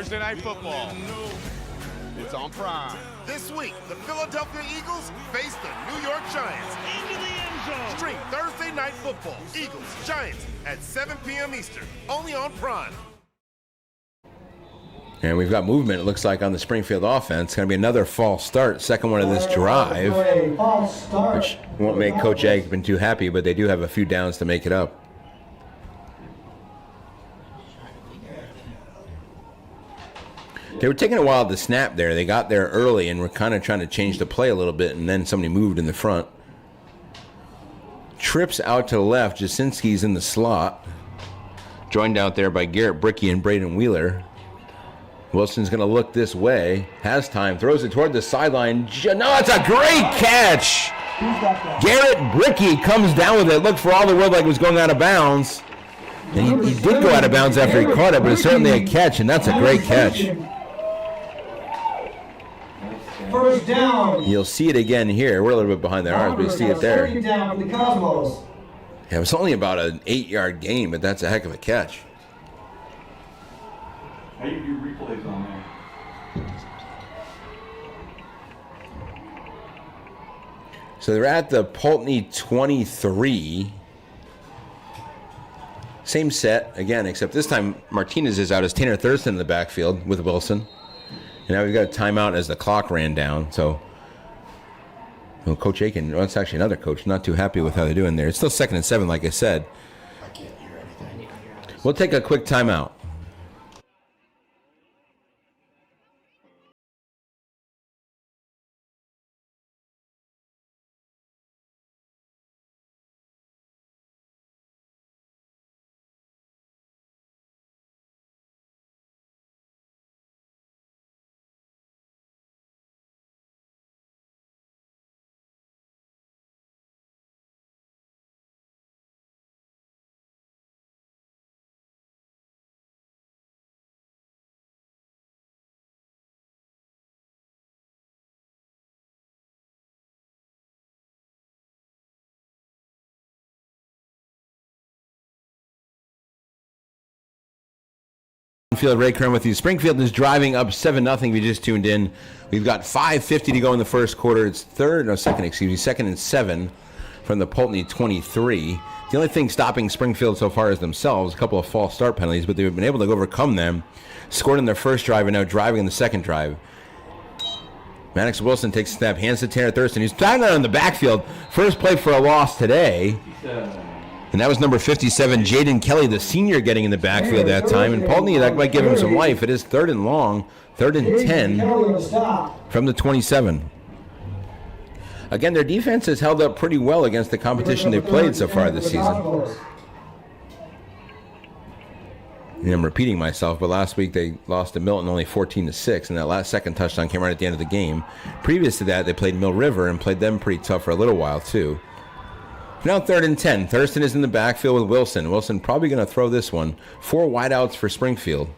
Thursday Night Football. It's on Prime. This week, the Philadelphia Eagles face the New York Giants. Into the end zone. Stream Thursday Night Football. Eagles, Giants at 7 p.m. Eastern. Only on Prime. And we've got movement, it looks like, on the Springfield offense. It's going to be another false start, second one of this drive, which won't make Coach Aikman too happy, but they do have a few downs to make it up. They were taking a while to snap there. They got there early and were kind of trying to change the play a little bit, and then somebody moved in the front. Trips out to the left. Jasinski's in the slot, joined out there by Garrett Bricky and Braden Wheeler. Wilson's going to look this way. Has time. Throws it toward the sideline. No, it's a great catch. Garrett Bricky comes down with it. Looked for all the world like it was going out of bounds. And he did go out of bounds after he caught it, but it's certainly a catch, and that's a great catch. First down. You'll see it again here. We're a little bit behind their arms, but you see it there. Down for the Cosmos. Yeah, it was only about an 8-yard gain, but that's a heck of a catch. How do you do replays on there? So they're at the Poultney 23. Same set, again, except this time Martinez is out as Tanner Thurston in the backfield with Wilson. And now we've got a timeout as the clock ran down. So Coach Aiken, well, it's actually another coach, not too happy with how they're doing there. It's still 2nd and 7, like I said. I can't hear anything. We'll take a quick timeout. Field, Ray Kern with you. Springfield is driving up 7-0. If you just tuned in, we've got 5:50 to go in the first quarter. It's second and 7 from the Poultney 23. The only thing stopping Springfield so far is themselves. A couple of false start penalties, but they've been able to overcome them. Scored in their first drive and now driving in the second drive. Maddox Wilson takes a snap, hands to Tanner Thurston. He's diving out in the backfield. First play for a loss today. And that was number 57, Jaden Kelly, the senior, getting in the backfield that time. And Poultney, that might give him some life. It is 3rd and long, 3rd and 10 from the 27. Again, their defense has held up pretty well against the competition they've played so far this season. And I'm repeating myself, but last week they lost to Milton only 14-6, and that last second touchdown came right at the end of the game. Previous to that, they played Mill River and played them pretty tough for a little while, too. Now 3rd and 10. Thurston is in the backfield with Wilson. Wilson probably going to throw this one. 4 wideouts for Springfield.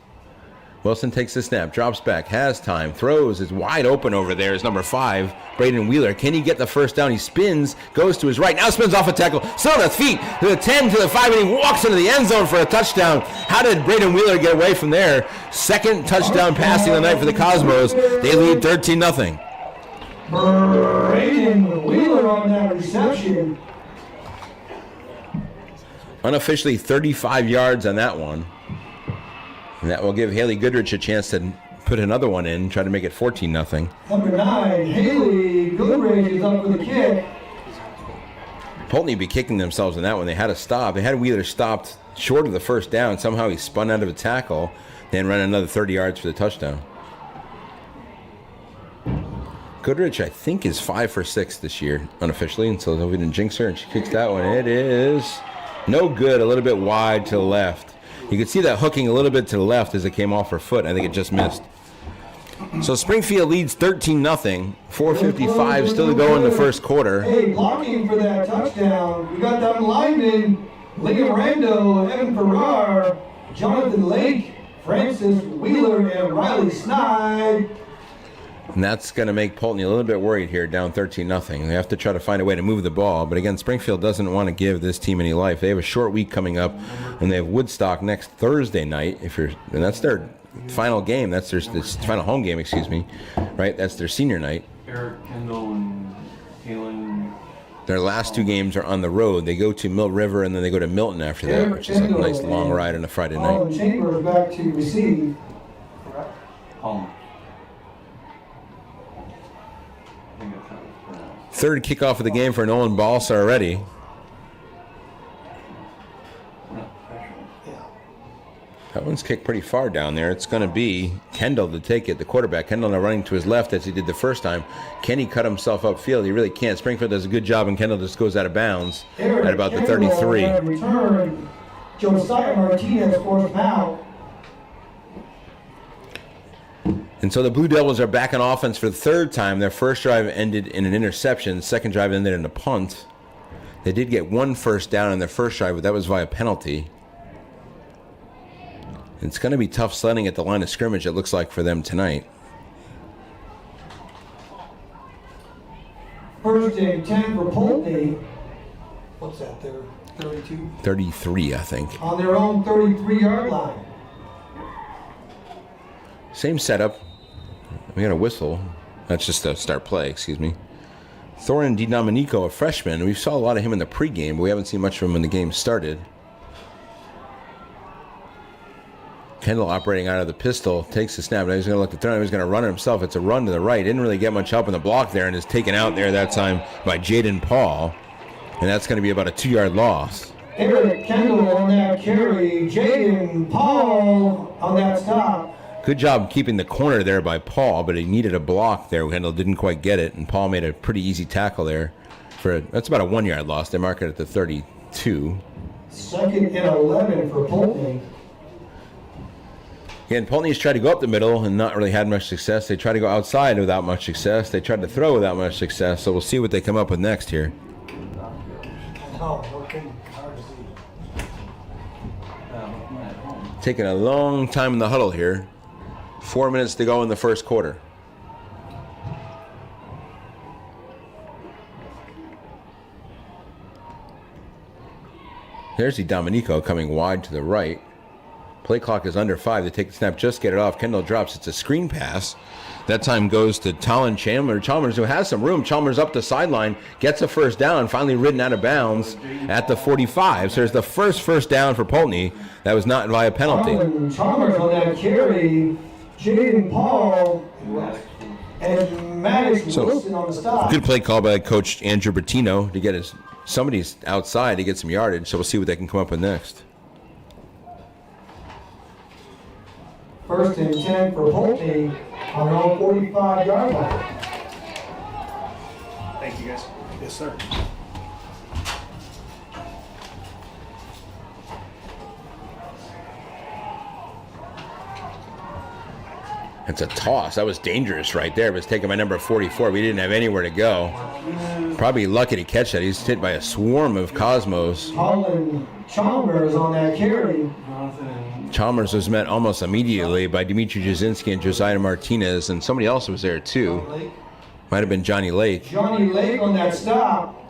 Wilson takes the snap, drops back, has time, throws, is wide open over there is number 5, Braden Wheeler. Can he get the first down? He spins, goes to his right, now spins off a tackle, still on his feet, to the 10, to the 5, and he walks into the end zone for a touchdown. How did Braden Wheeler get away from there? Second touchdown passing of the night for the Cosmos. They lead 13-0. Braden Wheeler on that reception. Unofficially 35 yards on that one. And that will give Haley Goodrich a chance to put another one in, try to make it 14-0. Number 9, Haley Goodrich is up for the kick. Poultney be kicking themselves in that one. They had to stop. They had Wheeler stopped short of the first down. Somehow he spun out of a tackle, then ran another 30 yards for the touchdown. Goodrich, I think, is 5 for 6 this year, unofficially, and so we didn't jinx her, and she kicks that one. It is no good, a little bit wide to the left. You can see that hooking a little bit to the left as it came off her foot. I think it just missed. So Springfield leads 13-0. 4:55 still to go in the first quarter. Hey, blocking for that touchdown. We got that lineman, Liam Rando, Evan Farrar, Jonathan Lake, Francis Wheeler, and Riley Snide. And that's going to make Poultney a little bit worried here, down 13-0. They have to try to find a way to move the ball. But again, Springfield doesn't want to give this team any life. They have a short week coming up, and they have Woodstock next Thursday night. And that's their final game. That's their final home game, excuse me. Right? That's their senior night. Eric, Kendall, and Kalen. Their last 2 games are on the road. They go to Mill River and then they go to Milton after that, which is a nice long ride on a Friday night. Colin Chambers back to receive. Palmer. I think that's how it's pronounced. Third kickoff of the game for Nolan Balsa already. We're not professional. That one's kicked pretty far down there. It's going to be Kendall to take it, the quarterback. Kendall now running to his left as he did the first time. Can he cut himself upfield? He really can't. Springfield does a good job, and Kendall just goes out of bounds at about the 33. Return. Josiah Martinez forced out. And so the Blue Devils are back on offense for the third time. Their first drive ended in an interception. Second drive ended in a punt. They did get 1 first down on their first drive, but that was via penalty. It's going to be tough sledding at the line of scrimmage, it looks like, for them tonight. First and 10 for Poultney. What's that there? 32? 33, I think. On their own 33-yard line. Same setup. We got a whistle. That's just a start play, excuse me. Thorin DiDomenico, a freshman. We saw a lot of him in the pregame, but we haven't seen much of him when the game started. Kendall operating out of the pistol, takes the snap. Now he's going to look to throw. He's going to run it himself. It's a run to the right. Didn't really get much help in the block there, and is taken out there that time by Jaden Paul. And that's going to be about a 2-yard loss. Eric Kendall on that carry. Jaden Paul on that stop. Good job keeping the corner there by Paul, but he needed a block there. Kendall didn't quite get it, and Paul made a pretty easy tackle there. That's about a 1-yard loss. They mark it at the 32. Second and 11 for Poultney. Again, Poultney's tried to go up the middle and not really had much success. They tried to go outside without much success. They tried to throw without much success. So we'll see what they come up with next here. Taking a long time in the huddle here. 4 minutes to go in the first quarter. There's the Domenico coming wide to the right. Play clock is under 5. They take the snap, just get it off. Kendall drops. It's a screen pass. That time goes to Talon Chalmers, who has some room. Chalmers up the sideline, gets a first down, finally ridden out of bounds at the 45. So there's the first down for Poultney. That was not via penalty. Chalmers on that carry. Jaden Paul and Maddox Wilson on the stop. Good play call by Coach Andrew Bertino to get somebody's outside to get some yardage. So we'll see what they can come up with next. First and 10 for Poultney on their own 45-yard line. Thank you, guys. Yes, sir. It's a toss. That was dangerous right there. It was taken by number 44. We didn't have anywhere to go. Probably lucky to catch that. He's hit by a swarm of Cosmos. Colin Chalmers on that carry. Chalmers was met almost immediately by Dimitri Jasinski and Josiah Martinez, and somebody else was there too. Might have been Johnny Lake. Johnny Lake on that stop.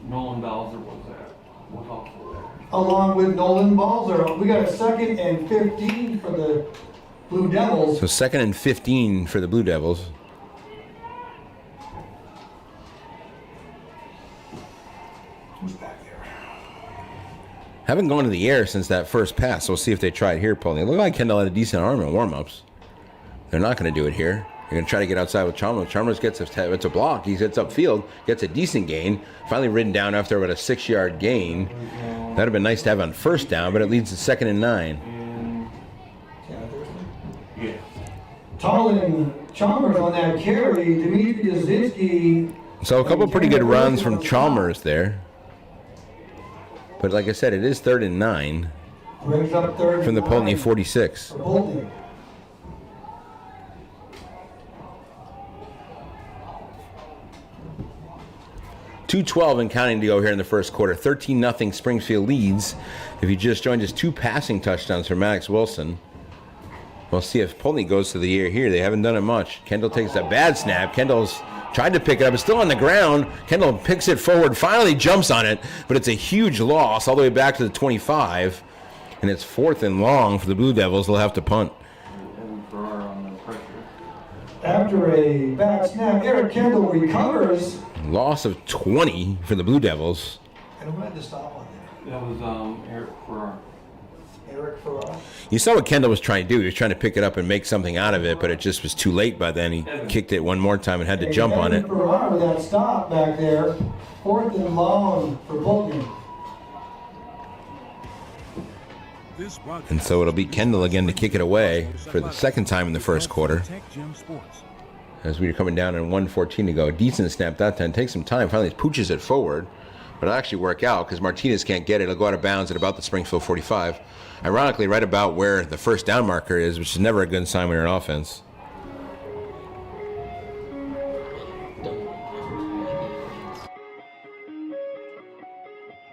Nolan Bowser was there. Was also there. Along with Nolan Balzer. We got a second and 15 for the Blue Devils. So second and 15 for the Blue Devils. Who's back there? Haven't gone to the air since that first pass. So we'll see if they try it here, Paul. They look like Kendall had a decent arm in warm-ups. They're not going to do it here. They're going to try to get outside with Chalmers. Chalmers gets it's a block. He gets upfield, gets a decent gain. Finally ridden down after about a 6-yard gain. That would have been nice to have on first down, but it leads to second and 9. Yeah. Colin Chalmers on that carry. Dimitri Jasinski. So a couple pretty good runs from Chalmers there. But like I said, it is 3rd and 9 Brings up third from the and Poultney 9 46. for Poultney. .212 and counting to go here in the first quarter. 13-0 Springfield leads. If you just joined us, 2 passing touchdowns for Maddox Wilson. We'll see if Poultney goes to the air here. They haven't done it much. Kendall takes a bad snap. Kendall's tried to pick it up. It's still on the ground. Kendall picks it forward, finally jumps on it, but it's a huge loss all the way back to the 25. And it's 4th and long for the Blue Devils. They'll have to punt. Evan Farrar on the pressure. After a bad snap, Eric Kendall recovers. Loss of 20 for the Blue Devils. And who had to stop on there? That was Eric Farrar. Eric Farrar. You saw what Kendall was trying to do. He was trying to pick it up and make something out of it, but it just was too late by then. He kicked it one more time and had to jump on it. Farrar with that stop back there. 4th and long for Poultney. And so it'll be Kendall again to kick it away for the second time in the first quarter. As we are coming down and 1:14 to go. Decent snap that time. Takes some time. Finally pooches it forward. But it'll actually work out because Martinez can't get it. It'll go out of bounds at about the Springfield 45. Ironically, right about where the first down marker is, which is never a good sign when you're an offense.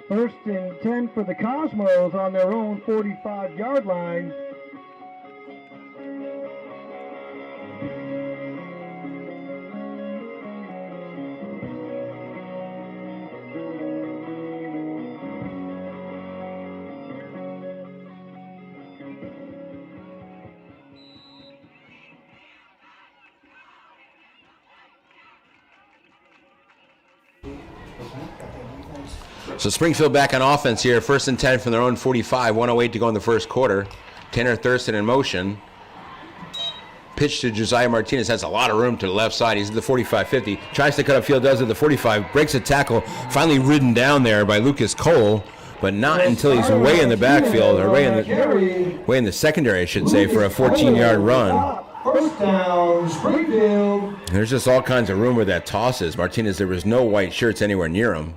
First and 10 for the Cosmos on their own 45-yard line. So Springfield back on offense here. 1st and 10 from their own 45. 1:08 to go in the first quarter. Tanner Thurston in motion. Pitch to Josiah Martinez. Has a lot of room to the left side. He's at the 45-50. Tries to cut up field. Does at the 45. Breaks a tackle. Finally ridden down there by Lucas Cole. But not until he's way in the backfield. Or way in the secondary, I should say, for a 14-yard run. First down, Springfield. There's just all kinds of room where that tosses. Martinez, there was no white shirts anywhere near him.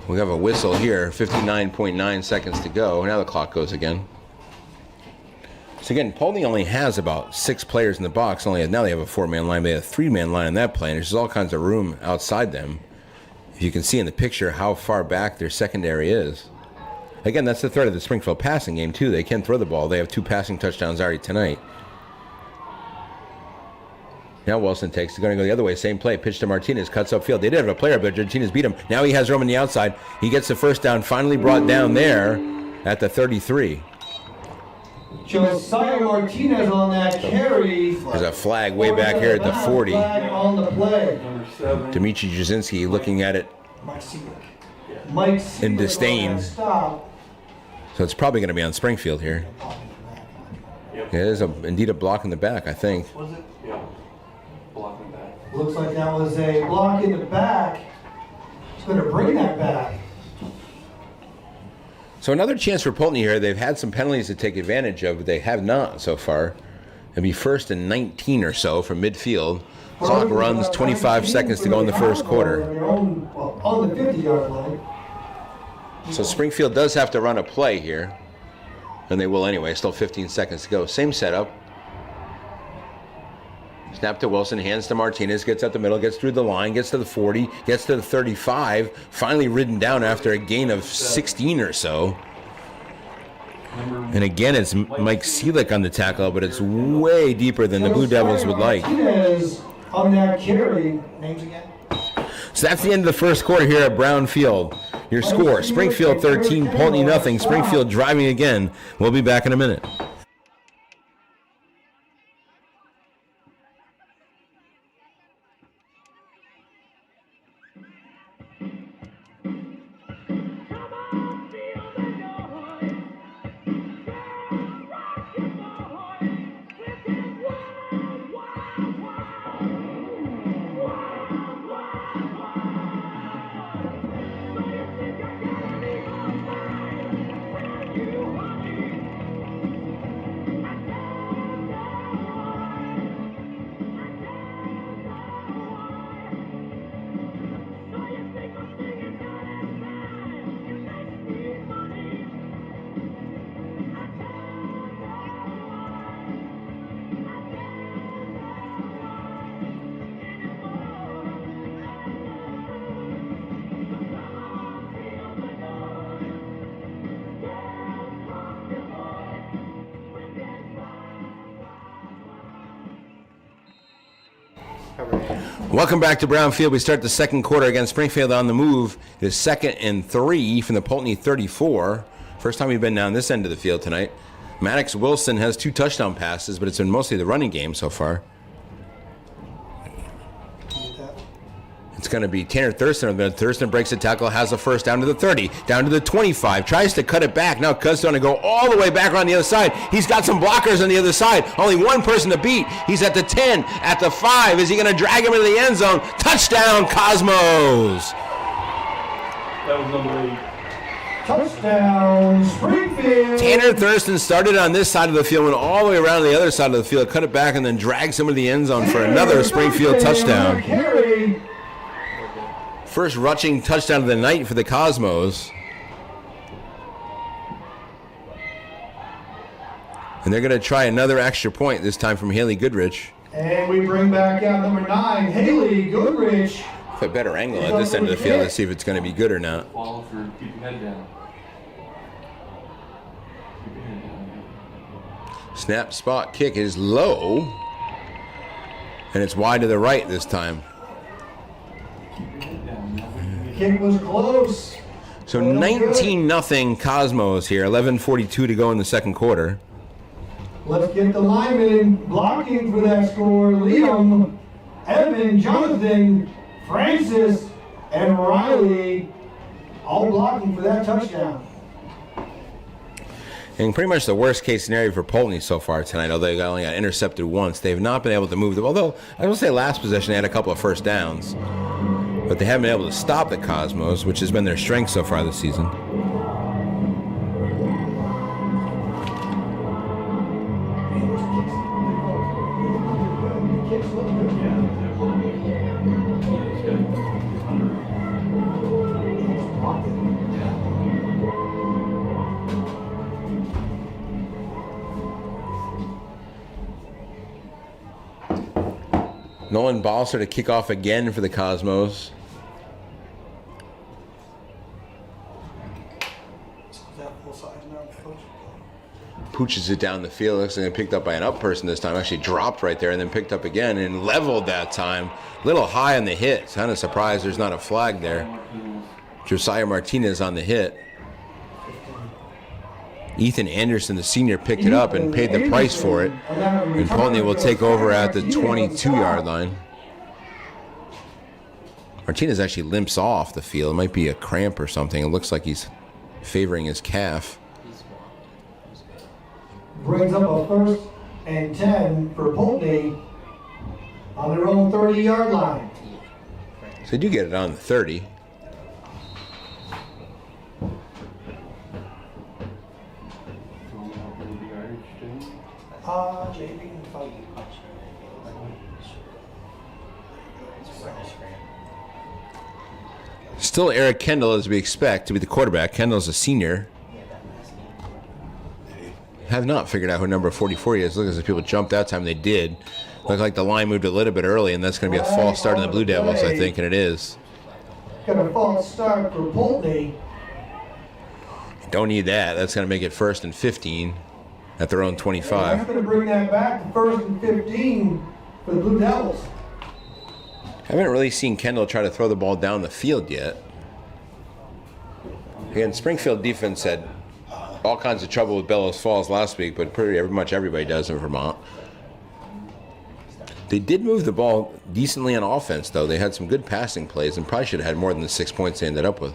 We have a whistle here, 59.9 seconds to go. Now the clock goes again. So again, Poultney only has about 6 players in the box. Now they have a 4-man line. They have a 3-man line in that play. And there's all kinds of room outside them. If you can see in the picture how far back their secondary is. Again, that's the threat of the Springfield passing game, too. They can throw the ball. They have 2 passing touchdowns already tonight. Now Wilson takes. They're going to go the other way. Same play. Pitch to Martinez. Cuts upfield. They did have a player, but Martinez beat him. Now he has room on the outside. He gets the first down. Finally brought down there at the 33. Josiah Martinez on that carry. There's a flag way back here at the 40. Flag on the play. Number 7. Dimitri Jasinski looking at it Mike in disdain. Stop. So it's probably going to be on Springfield here. Yep. Yeah, there's indeed a block in the back, I think. Was it? Yeah. Blocking back. Looks like that was a block in the back. It's going to bring that back. So another chance for Poultney here. They've had some penalties to take advantage of, but they have not so far. It'll be 1st and 19 or so from midfield. Clock runs, 25 seconds to go in the first quarter. On the 50-yard line. So Springfield does have to run a play here. And they will anyway. Still 15 seconds to go. Same setup. Snap to Wilson, hands to Martinez, gets up the middle, gets through the line, gets to the 40, gets to the 35, finally ridden down after a gain of 16 or so. And again, it's Mike Seelick on the tackle, but it's way deeper than the Blue Devils would like. Martinez on that carry. Names again? So that's the end of the first quarter here at Brown Field. Your score, Springfield 13, Poultney nothing. Springfield driving again. We'll be back in a minute. Welcome back to Brown Field. We start the second quarter against Springfield on the move. It is 2nd and 3 from the Poultney 34. First time we've been down this end of the field tonight. Maddox Wilson has 2 touchdown passes, but it's been mostly the running game so far. It's going to be Tanner Thurston. Thurston breaks the tackle, has the first down to the 30, down to the 25, tries to cut it back. Now Cuz going to go all the way back on the other side. He's got some blockers on the other side. Only one person to beat. He's at the 10, at the 5. Is he going to drag him into the end zone? Touchdown, Cosmos! That was number 8. Touchdown, Springfield. Tanner Thurston started on this side of the field, went all the way around to the other side of the field, cut it back, and then drags him into the end zone for another Springfield touchdown. Carry. First rushing touchdown of the night for the Cosmos. And they're going to try another extra point, this time from Haley Goodrich. And we bring back out number 9, Haley Goodrich. A better angle at this end of the field to see if it's going to be good or not. Follow for keep your head down. Keep your head down. Snap spot kick is low. And it's wide to the right this time. Keep your head down. Kick was close. So 19-0 Cosmos here. 11:42 to go in the second quarter. Let's get the linemen blocking for that score. Liam, Evan, Jonathan, Francis, and Riley all blocking for that touchdown. And pretty much the worst case scenario for Poultney so far tonight, although they only got intercepted once. They've not been able to move them. Although, I will say last possession they had a couple of first downs. But they haven't been able to stop the Cosmos, which has been their strength so far this season. Nolan Balser to kick off again for the Cosmos. Pooches it down the field. Looks like it picked up by an up person this time. Actually dropped right there and then picked up again and leveled that time. Little high on the hit. Kind of surprised there's not a flag there. Josiah Martinez on the hit. Ethan Anderson, the senior, picked it up and paid the price for it. And Poultney will take over at the 22-yard line. Martinez actually limps off the field. It might be a cramp or something. It looks like he's favoring his calf. Brings up a 1st and 10 for Poultney on their own 30-yard line. So they do get it on the 30. Maybe if I Still Eric Kendall, as we expect, to be the quarterback. Kendall's a senior. Have not figured out who number 44 is. Look, as if people jumped that time. They did. Looked like the line moved a little bit early, and that's going to be a false start in the Blue Devils, I think, and it is. Got a false start for Poultney. Don't need that. That's going to make it 1st and 15 at their own 25. They're going to bring that back to 1st and 15 for the Blue Devils. Haven't really seen Kendall try to throw the ball down the field yet. Again, Springfield defense had all kinds of trouble with Bellows Falls last week, but pretty much everybody does in Vermont. They did move the ball decently on offense, though. They had some good passing plays and probably should have had more than the 6 points they ended up with.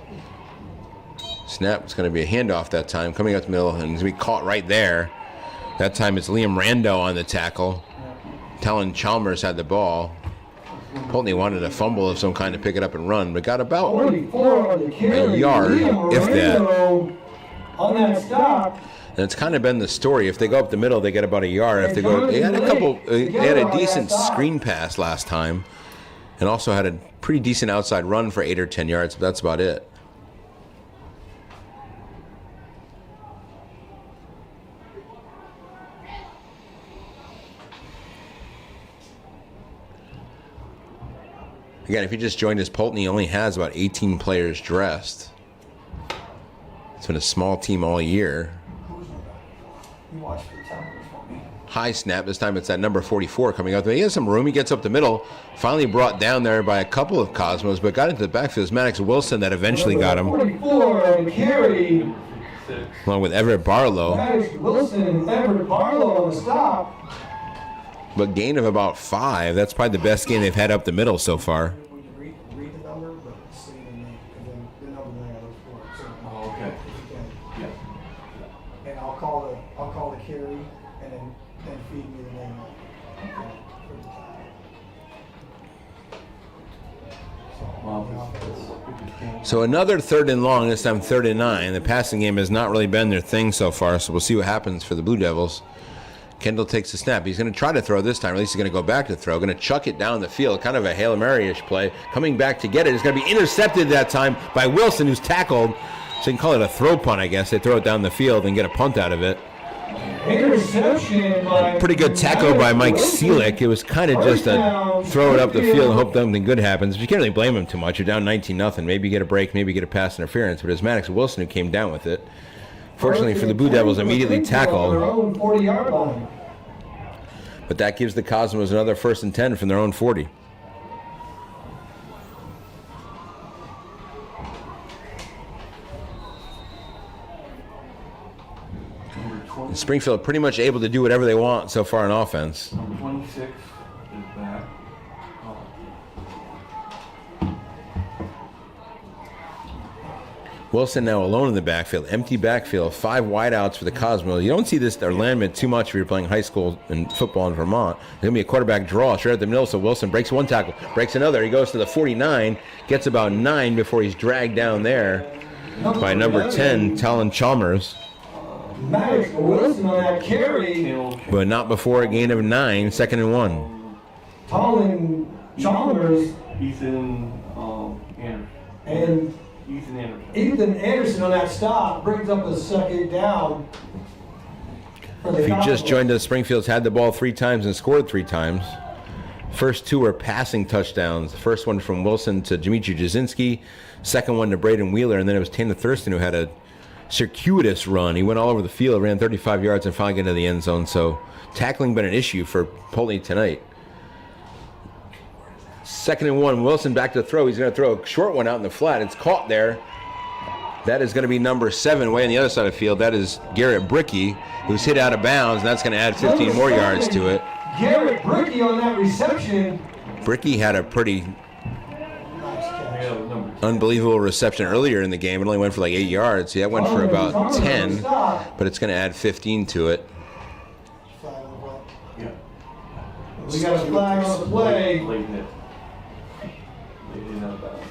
Snap, it's going to be a handoff that time, coming up the middle, and it's going to be caught right there. That time it's Liam Rando on the tackle. Talon Chalmers had the ball. Poultney wanted a fumble of some kind to pick it up and run, but got about a yard, if that. On that stop. And it's kind of been the story. If they go up the middle, they get about a yard. If they go, they had a couple. They had a decent screen pass last time, and also had a pretty decent outside run for 8 or 10 yards. But that's about it. Again, if you just joined us, Poultney only has about 18 players dressed. It's been a small team all year. high snap. This time it's that number 44 coming out there. He has some room. He gets up the middle. Finally brought down there by a couple of Cosmos, but got into the backfield. It's Maddox Wilson that eventually got him. 44 and carry. Along with Everett Barlow. Maddox Wilson and Everett Barlow on the stop. But gain of about 5. That's probably the best gain they've had up the middle so far. When you read the number, but say the name, and then the number that I look for. So, Oh, okay. if you can. Yeah. And I'll call the carry, and then feed me the name. For the time. Wow, that's So another 3rd and long, this time 3rd and 9. The passing game has not really been their thing so far, so we'll see what happens for the Blue Devils. Kendall takes the snap. He's going to try to throw this time, or at least he's going to go back to throw. Going to chuck it down the field, kind of a Hail Mary-ish play. Coming back to get it. It's going to be intercepted that time by Wilson, who's tackled. So you can call it a throw punt, I guess. They throw it down the field and get a punt out of it. Interception by Pretty good tackle by Mike Seelick. It was kind of just a throw it up the field and hope something good happens. But you can't really blame him too much. You're down 19-0. Maybe you get a break, maybe you get a pass interference. But it's Maddox Wilson who came down with it. Fortunately for the Blue Devils, immediately tackled. 40-yard line. But that gives the Cosmos another 1st and 10 from their own 40. And Springfield pretty much able to do whatever they want so far in offense. number 26 is back. Wilson now alone in the backfield. Empty backfield. 5 wideouts for the Cosmos. You don't see this alignment too much if you're playing high school and football in Vermont. There's going to be a quarterback draw straight at the middle, so Wilson breaks one tackle, breaks another. He goes to the 49, gets about 9 before he's dragged down there by number 10, Talon Chalmers. Maddox Wilson on that carry. But not before a gain of 9, 2nd and 1. Talon Chalmers Ethan Anderson. and Ethan Anderson. Ethan Anderson on that stop brings up a 2nd down. For the If you just Cosmos. joined us, Springfield's had the ball 3 times and scored 3 times. First 2 are passing touchdowns. The first one from Wilson to Dimitri Jasinski. Second one to Braden Wheeler. And then it was Tanner Thurston who had a circuitous run. He went all over the field, ran 35 yards, and finally got into the end zone. So tackling been an issue for Poultney tonight. 2nd and 1. Wilson back to throw. He's going to throw a short one out in the flat. It's caught there. That is going to be number 7 way on the other side of the field. That is Garrett Bricky, who's hit out of bounds, and that's going to add 15 more yards to it. Garrett Bricky on that reception. Bricky had a pretty Yeah, number 10. unbelievable reception earlier in the game. It only went for like 8 yards. Yeah, that went for about 10, but it's going to add 15 to it. Flag on the play. Yeah. We got a flag on the play. Late hit. Late hit out of bounds.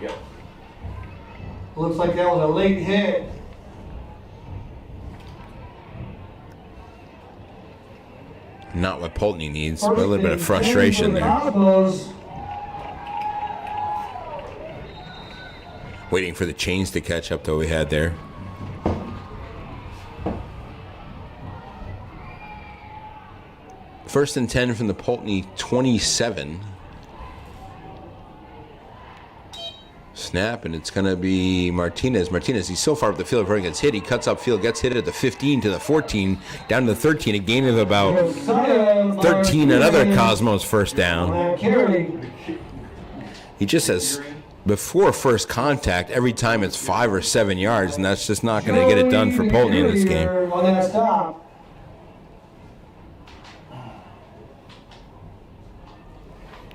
Yep. Looks like that was a late hit. Not what Poultney needs, but a little bit of frustration there. Cosmos. Waiting for the chains to catch up to what we had there. First and 10 from the Poultney 27. Snap, and it's going to be Martinez. Martinez, he's so far up the field before he gets hit. He cuts upfield, gets hit at the 15 to the 14, down to the 13, a gain of about 13, another Cosmos first down. He just says before first contact, every time it's 5 or 7 yards, and that's just not going to get it done for Poultney in this game. On that stop.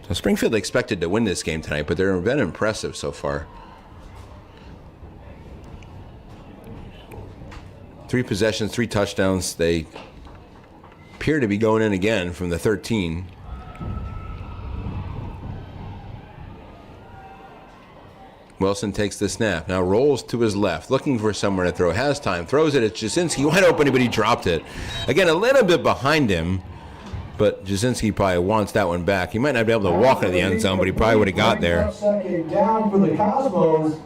So Springfield expected to win this game tonight, but they've been impressive so far. 3 possessions, 3 touchdowns. They appear to be going in again from the 13. Wilson takes the snap. Now rolls to his left, looking for somewhere to throw. Has time, throws it at Jasinski. Wide open, but he dropped it. Again, a little bit behind him, but Jasinski probably wants that one back. He might not be able to walk into the end zone, but he probably would have got there. Second down for the Cosmos.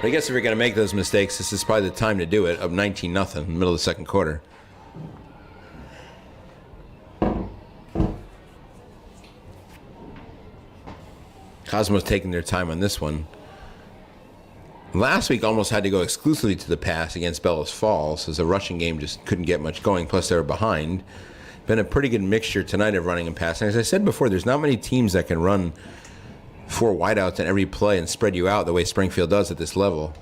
But I guess if you're going to make those mistakes, this is probably the time to do it. Up 19-0 in the middle of the second quarter. Cosmos taking their time on this one. last week almost had to go exclusively to the pass against Bellows Falls, as the rushing game just couldn't get much going, plus they were behind. Been a pretty good mixture tonight of running and passing. As I said before, there's not many teams that can run 4 wideouts in every play and spread you out the way Springfield does at this level.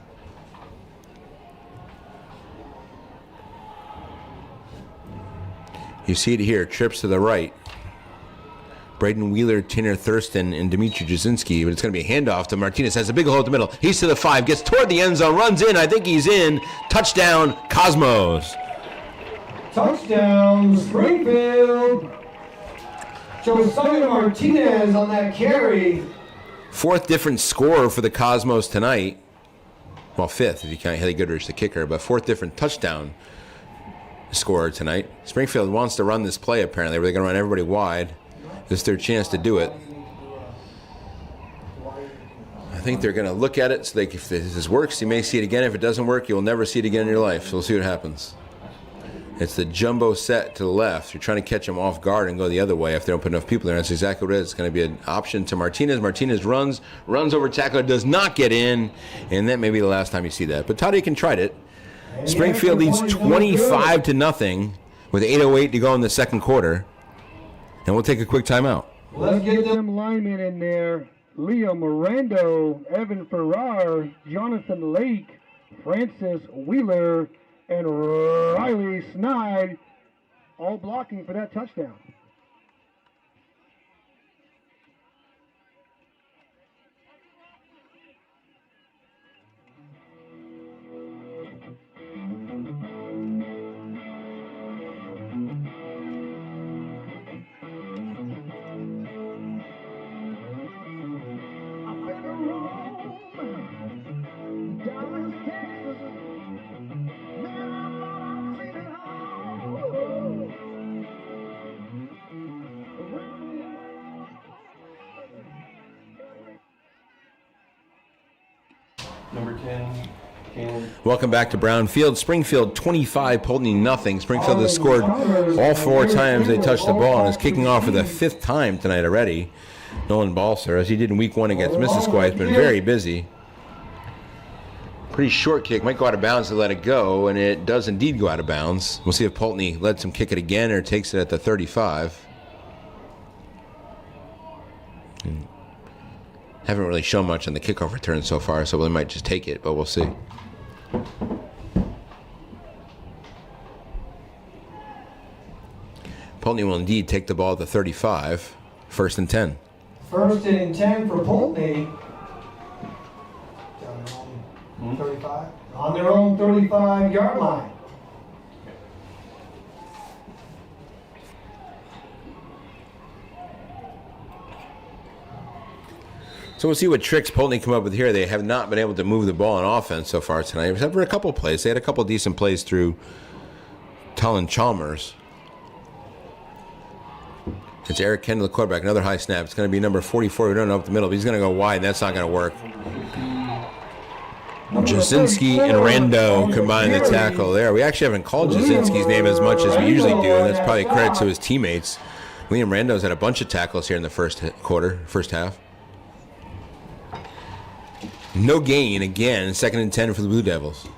You see it here, trips to the right. Braden Wheeler, Tanner Thurston, and Dimitri Jasinski. But it's going to be a handoff to Martinez. Has a big hole at the middle. He's to the 5. Gets toward the end zone. Runs in. I think he's in. Touchdown, Cosmos. Touchdown, Springfield. Josiah Martinez on that carry. 4th different scorer for the Cosmos tonight. Well, 5th if you count Haley Goodrich, the kicker. But 4th different touchdown scorer tonight. Springfield wants to run this play, apparently, where they're going to run everybody wide. This is their chance to do it. I think they're going to look at it. So if this works, you may see it again. If it doesn't work, you'll never see it again in your life. So we'll see what happens. It's the jumbo set to the left. You're trying to catch them off guard and go the other way if they don't put enough people there. That's exactly what it is. It's going to be an option to Martinez. Martinez runs over tackler, does not get in, and that may be the last time you see that. But Toddy can try it. Springfield leads 25-0 with 8:08 to go in the second quarter. And we'll take a quick timeout. Let's get them linemen in there. Liam Mirando, Evan Farrar, Jonathan Lake, Francis Wheeler, and Riley Snide, all blocking for that touchdown. Number 10, Caleb. Welcome back to Brown Field. Springfield 25, Poultney nothing. Springfield has scored all 4 times they touched the ball and is kicking off for the 5th time tonight already. Nolan Balser, as he did in week 1 against Missisquoi, has been very busy. Pretty short kick, might go out of bounds to let it go, and it does indeed go out of bounds. We'll see if Poultney lets him kick it again or takes it at the 35. Haven't really shown much on the kickoff return so far, so we might just take it, but we'll see. Poultney will indeed take the ball at the 35. 1st and 10. 1st and 10 for Poultney. Down their own 35. On their own 35-yard line. So we'll see what tricks Poultney come up with here. They have not been able to move the ball on offense so far tonight, except for a couple plays. They had a couple decent plays through Talon Chalmers. It's Eric Kendall, the quarterback. Another high snap. It's going to be number 44. We don't know up the middle, but he's going to go wide. That's not going to work. Jasinski and Rando combine the tackle there. We actually haven't called Jasinski's name as much as we usually do, and that's probably a credit to his teammates. Liam Rando's had a bunch of tackles here in the first half. No gain again. 2nd and 10 for the Blue Devils.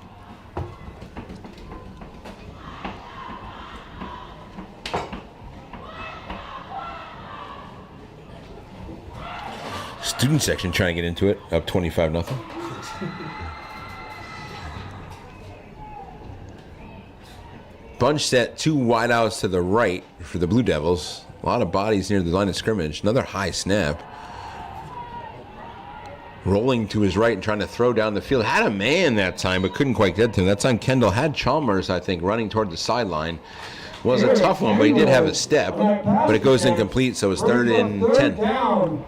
Student section trying to get into it. Up 25-0. Bunch set, 2 wideouts to the right for the Blue Devils. A lot of bodies near the line of scrimmage. Another high snap. Rolling to his right and trying to throw down the field. Had a man that time, but couldn't quite get to him. That time Kendall had Chalmers, I think, running toward the sideline. Was a tough one, but he did have a step. But it goes incomplete, so it's 3rd and 10. Down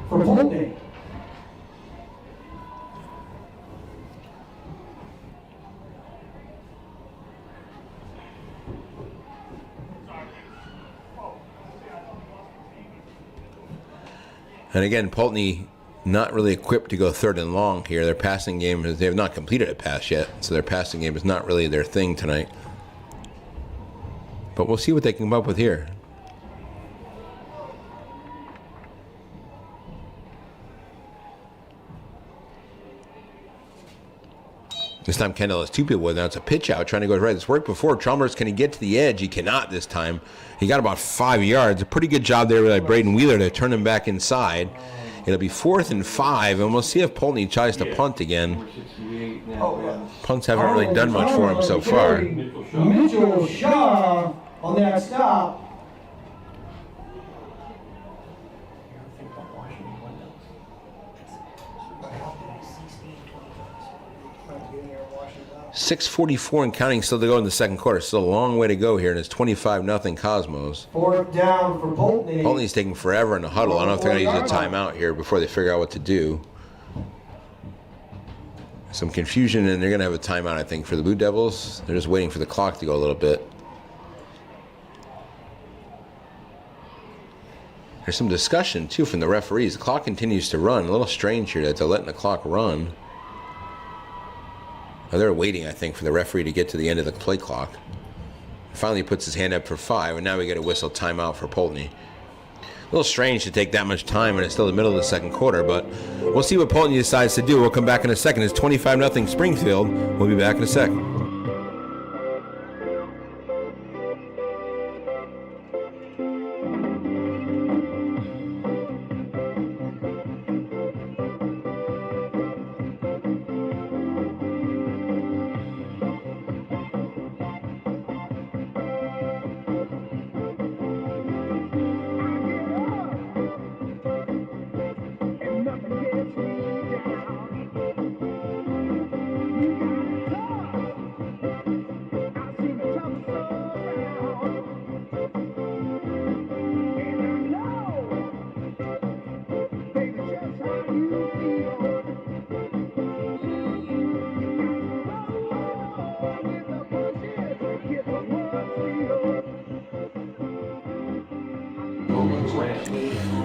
for Poultney. And again, Poultney not really equipped to go 3rd and long here. Their passing game, they have not completed a pass yet, so their passing game is not really their thing tonight. But we'll see what they can come up with here. This time Kendall has two people with. Now it's a pitch out, trying to go right. This worked before. Chalmers, can he get to the edge? He cannot this time. He got about 5 yards. A pretty good job there by Braden Wheeler to turn him back inside. It'll be 4th and 5, and we'll see if Poultney tries to punt again. Punts haven't really done much for him so far. Mitchell Shaw on that stop. .644 and counting still to go in the second quarter. Still a long way to go here, and it's 25-0 Cosmos. 4th down for Poultney. Poultney's taking forever in the huddle. I don't know if they're going to use a timeout here before they figure out what to do. Some confusion, and they're going to have a timeout, I think, for the Blue Devils. They're just waiting for the clock to go a little bit. There's some discussion, too, from the referees. The clock continues to run. A little strange here that they're letting the clock run. Now they're waiting, I think, for the referee to get to the end of the play clock. Finally puts his hand up for 5, and now we get a whistle timeout for Poultney. A little strange to take that much time, and it's still the middle of the second quarter, but we'll see what Poultney decides to do. We'll come back in a second. It's 25-0 Springfield. We'll be back in a second.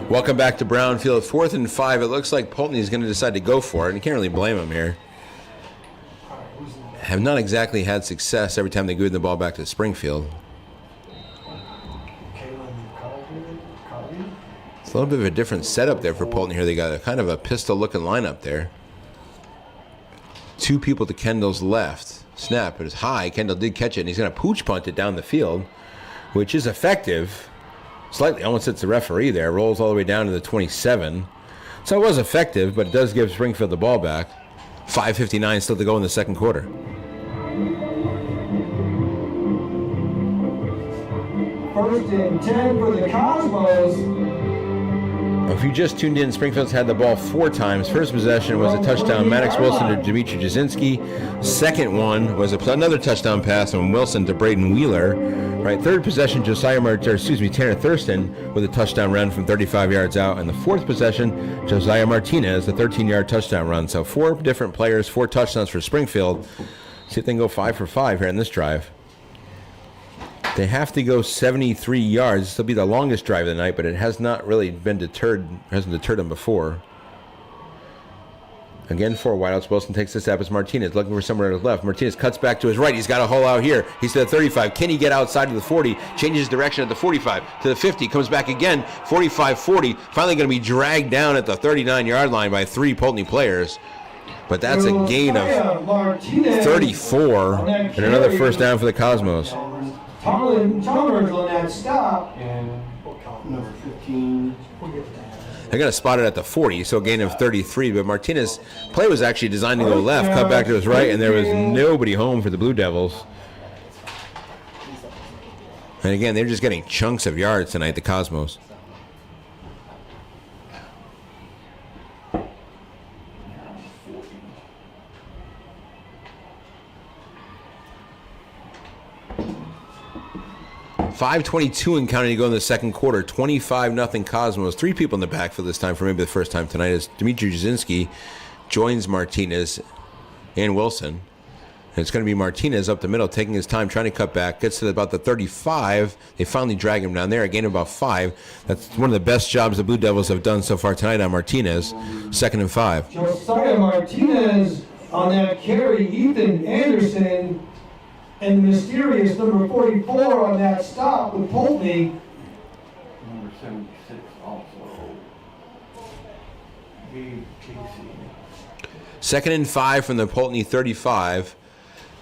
Welcome back to Brownfield. 4th and 5. It looks like Poultney is going to decide to go for it, and you can't really blame him here. Have not exactly had success every time they give the ball back to Springfield. It's a little bit of a different setup there for Poultney here. They got a kind of a pistol-looking lineup there. 2 people to Kendall's left. Snap, it is high. Kendall did catch it, and he's going to pooch punt it down the field, which is effective. Slightly almost hits the referee there. Rolls all the way down to the 27. So it was effective, but it does give Springfield the ball back. 5:59 still to go in the second quarter. First and 10 for the Cosmos. If you just tuned in, Springfield's had the ball 4 times. First possession was a touchdown, Maddox Wilson to Dimitri Jasinski. Second one was another touchdown pass from Wilson to Braden Wheeler. Right, third possession, Tanner Thurston with a touchdown run from 35 yards out. And the fourth possession, Josiah Martinez, a 13-yard touchdown run. So 4 different players, 4 touchdowns for Springfield. See if they can go 5 for 5 here in this drive. They have to go 73 yards. This will be the longest drive of the night, but it has not really been deterred. Hasn't deterred them before. Again, 4 wideouts. Wilson takes the snap as Martinez looking for somewhere to his left. Martinez cuts back to his right. He's got a hole out here. He's to the 35. Can he get outside to the 40? Changes direction at the 45 to the 50. Comes back again. 45-40. Finally going to be dragged down at the 39-yard line by 3 Poultney players. But that's a gain of 34 and another first down for the Cosmos. Chalmers on that stop. And number 15. They're going to spot it at the 40, so a gain of 33. But Martinez's play was actually designed to go left, cut back to his right, and there was nobody home for the Blue Devils. And again, they're just getting chunks of yards tonight, the Cosmos. .5:22 and counting to go in the second quarter. 25-0 Cosmos. 3 people in the backfield this time for maybe the first time tonight as Dimitri Jasinski joins Martinez and Wilson. And it's going to be Martinez up the middle, taking his time, trying to cut back. Gets to about the 35. They finally drag him down there. A gain of about 5. That's one of the best jobs the Blue Devils have done so far tonight on Martinez. 2nd and 5. Josiah Martinez on that carry. Ethan Anderson. And the mysterious number 44 on that stop with Poultney. Number 76 also. Second and 5 from the Poultney 35.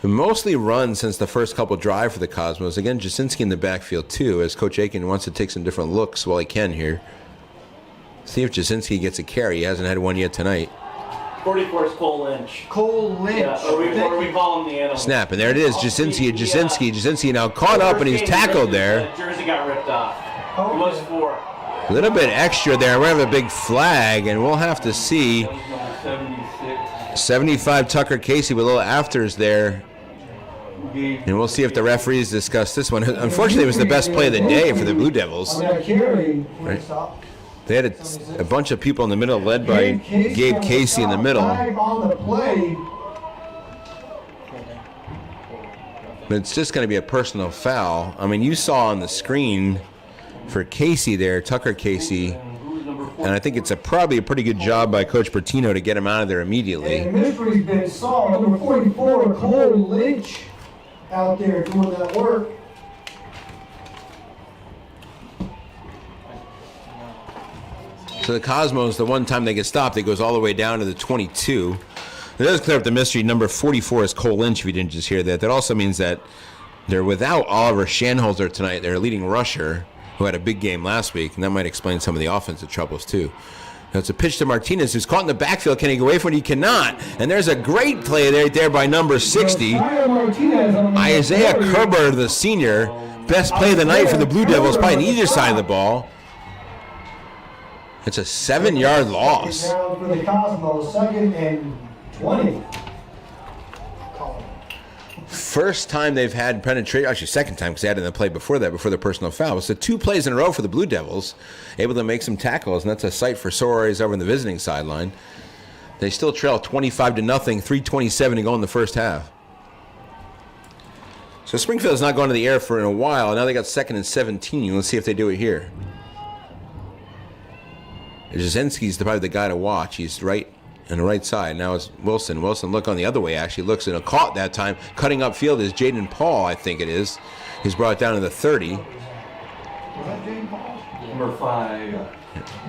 Mostly run since the first couple drive for the Cosmos. Again, Jasinski in the backfield too, as Coach Aiken wants to take some different looks while he can here. See if Jasinski gets a carry. He hasn't had one yet tonight. 44 is Cole Lynch. Cole Lynch. Yeah, or we call him the animal. Snap, and there it is. Jasinski now caught up and he's tackled there. Jersey got ripped off. It was 4. A little bit extra there. We have a big flag, and we'll have to see. 76. 75 Tucker Casey with a little afters there. And we'll see if the referees discuss this one. Unfortunately, it was the best play of the day for the Blue Devils. Right. They had a bunch of people in the middle, led by Gabe Casey in the middle. But it's just going to be a personal foul. I mean, you saw on the screen for Casey there, Tucker Casey, and I think it's probably a pretty good job by Coach Bertino to get him out of there immediately. And mystery's been solved. Number 44, Cole Lynch, out there doing that work. So the Cosmos, the one time they get stopped, it goes all the way down to the 22. It does clear up the mystery. Number 44 is Cole Lynch, if you didn't just hear that. That also means that they're without Oliver Shanholzer tonight, their leading rusher, who had a big game last week, and that might explain some of the offensive troubles too. Now it's a pitch to Martinez, who's caught in the backfield. Can he get away from it? He cannot. And there's a great play right there by number 60. Isaiah Kerber, the senior. Best play of the night for the Blue Devils, probably on either side of the ball. It's a 7-yard loss. Down for the Cosmos, 2nd and 20. First time they've had penetration, actually second time because they had it in the play before that, before the personal foul. So 2 plays in a row for the Blue Devils, able to make some tackles, and that's a sight for sore eyes over in the visiting sideline. They still trail 25-0, 3:27 to go in the first half. So Springfield's not going to the air for in a while. Now they got 2nd and 17. Let's see if they do it here. Jasinski's probably the guy to watch. He's right on the right side. Now it's Wilson. Wilson look on the other way, actually. Looks in a caught that time. Cutting upfield is Jaden Paul, I think it is. He's brought down to the 30. Number 5.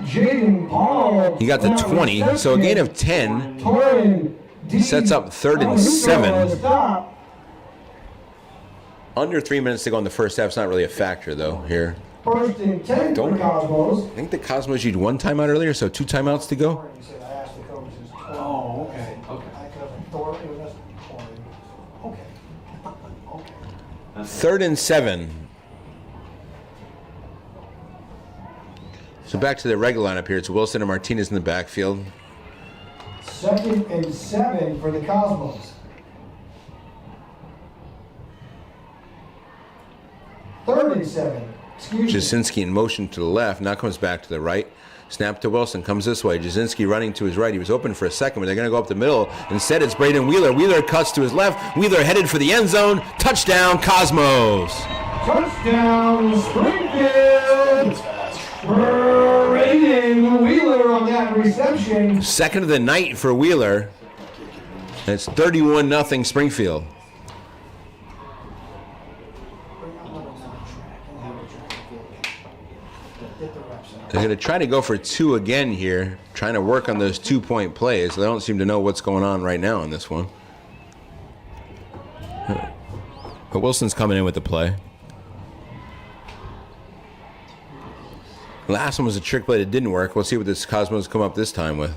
Jaden Paul. He got the 20. So a gain of 10. Sets up 3rd and 7. Under 3 minutes to go in the first half. It's not really a factor, though, here. 1st and 10 for the Cosmos. I think the Cosmos used 1 timeout earlier, so 2 timeouts to go. Oh, okay. Okay. 3rd and 7. So back to the regular lineup here. It's Wilson and Martinez in the backfield. 2nd and 7 for the Cosmos. 3rd and 7. Jasinski in motion to the left. Now comes back to the right. Snap to Wilson. Comes this way. Jasinski running to his right. He was open for a second, but they're going to go up the middle. Instead, it's Braden Wheeler. Wheeler cuts to his left. Wheeler headed for the end zone. Touchdown, Cosmos. Touchdown, Springfield. Braden Wheeler on that reception. 2nd of the night for Wheeler. And it's 31-0 Springfield. They're going to try to go for 2 again here, trying to work on those 2-point plays. They don't seem to know what's going on right now in this one. But Wilson's coming in with the play. Last one was a trick play that didn't work. We'll see what this Cosmos come up this time with.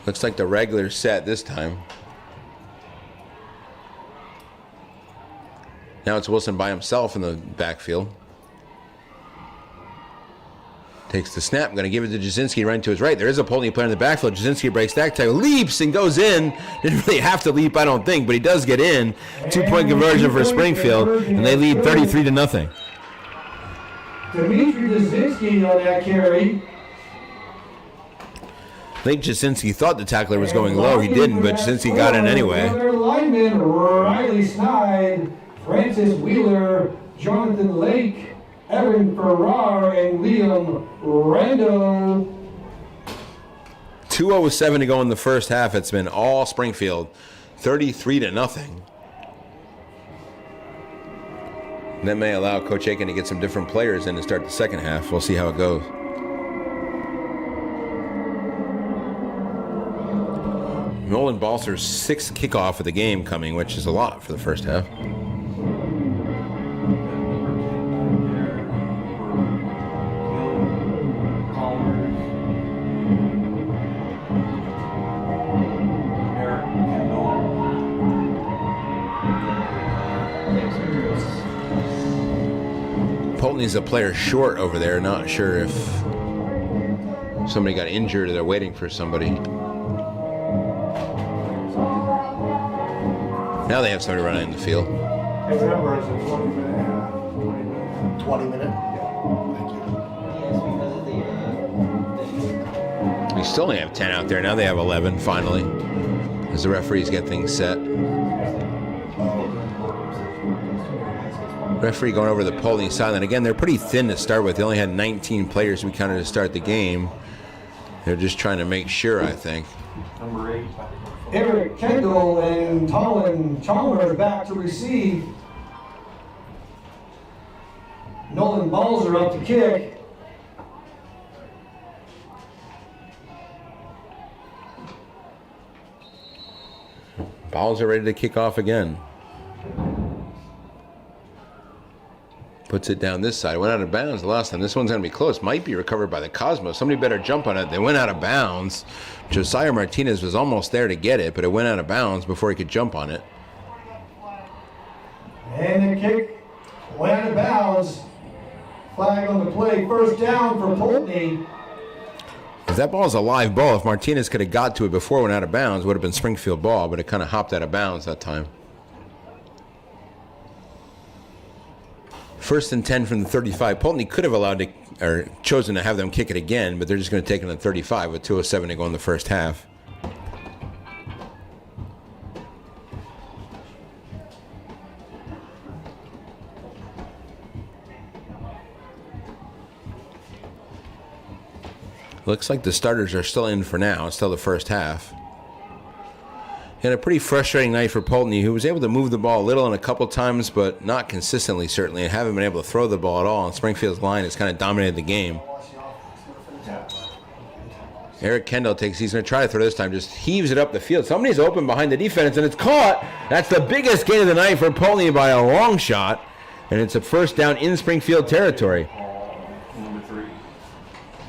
Looks like the regular set this time. Now it's Wilson by himself in the backfield. Takes the snap. Going to give it to Jasinski right to his right. There is a Poultney player in the backfield. Jasinski breaks that tackle, leaps and goes in. Didn't really have to leap, I don't think, but he does get in. 2-point conversion for Springfield, and they lead 33-0. Dimitri Jasinski on that carry. I think Jasinski thought the tackler was going low. He didn't, but Jasinski got in anyway. Their linemen, Riley Snide, Francis Wheeler, Jonathan Lake, Evan Farrar, and Liam Rando. 2:07 to go in the first half. It's been all Springfield, 33-0. And that may allow Coach Aiken to get some different players in to start the second half. We'll see how it goes. Nolan Balser's 6th kickoff of the game coming, which is a lot for the first half. Poultney's a player short over there. Not sure if somebody got injured or they're waiting for somebody. Now they have somebody running in the field. His number is a 20-minute half. 20-minute? We still only have 10 out there. Now they have 11, finally, as the referees get things set. Referee going over the Poultney sideline. Again, they're pretty thin to start with. They only had 19 players we counted to start the game. They're just trying to make sure, I think. Number 8. Eric Kendall and Colin Chalmers back to receive. Nolan Balser up to kick. Balser ready to kick off again. Puts it down this side. Went out of bounds the last time. This one's going to be close. Might be recovered by the Cosmos. Somebody better jump on it. They went out of bounds. Josiah Martinez was almost there to get it, but it went out of bounds before he could jump on it. And the kick went out of bounds. Flag on the play. First down for Poultney. If that ball is a live ball, if Martinez could have got to it before it went out of bounds, it would have been Springfield ball, but it kind of hopped out of bounds that time. First and 10 from the 35. Poultney could have allowed to, or chosen to have them kick it again, but they're just going to take it on 35 with 2:07 to go in the first half. Looks like the starters are still in for now. It's still the first half. Had a pretty frustrating night for Poultney, who was able to move the ball a little and a couple times, but not consistently, certainly, and haven't been able to throw the ball at all. And Springfield's line has kind of dominated the game. Eric Kendall he's going to try to throw this time, just heaves it up the field. Somebody's open behind the defense, and it's caught. That's the biggest gain of the night for Poultney by a long shot, and it's a first down in Springfield territory. Number 3.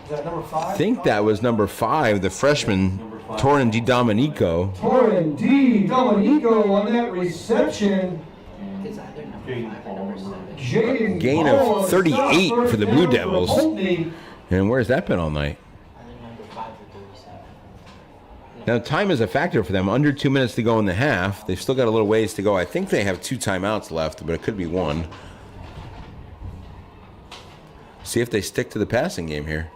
Is that number 5? I think that was number 5, the freshman, Torin DiDomenico. Torin DiDomenico on that reception. Jaden Gain Paul, of 38 stop, for the first Blue down Devils. Poultney. And where's that been all night? Now, time is a factor for them. Under 2 minutes to go in the half. They've still got a little ways to go. I think they have 2 timeouts left, but it could be 1. See if they stick to the passing game here.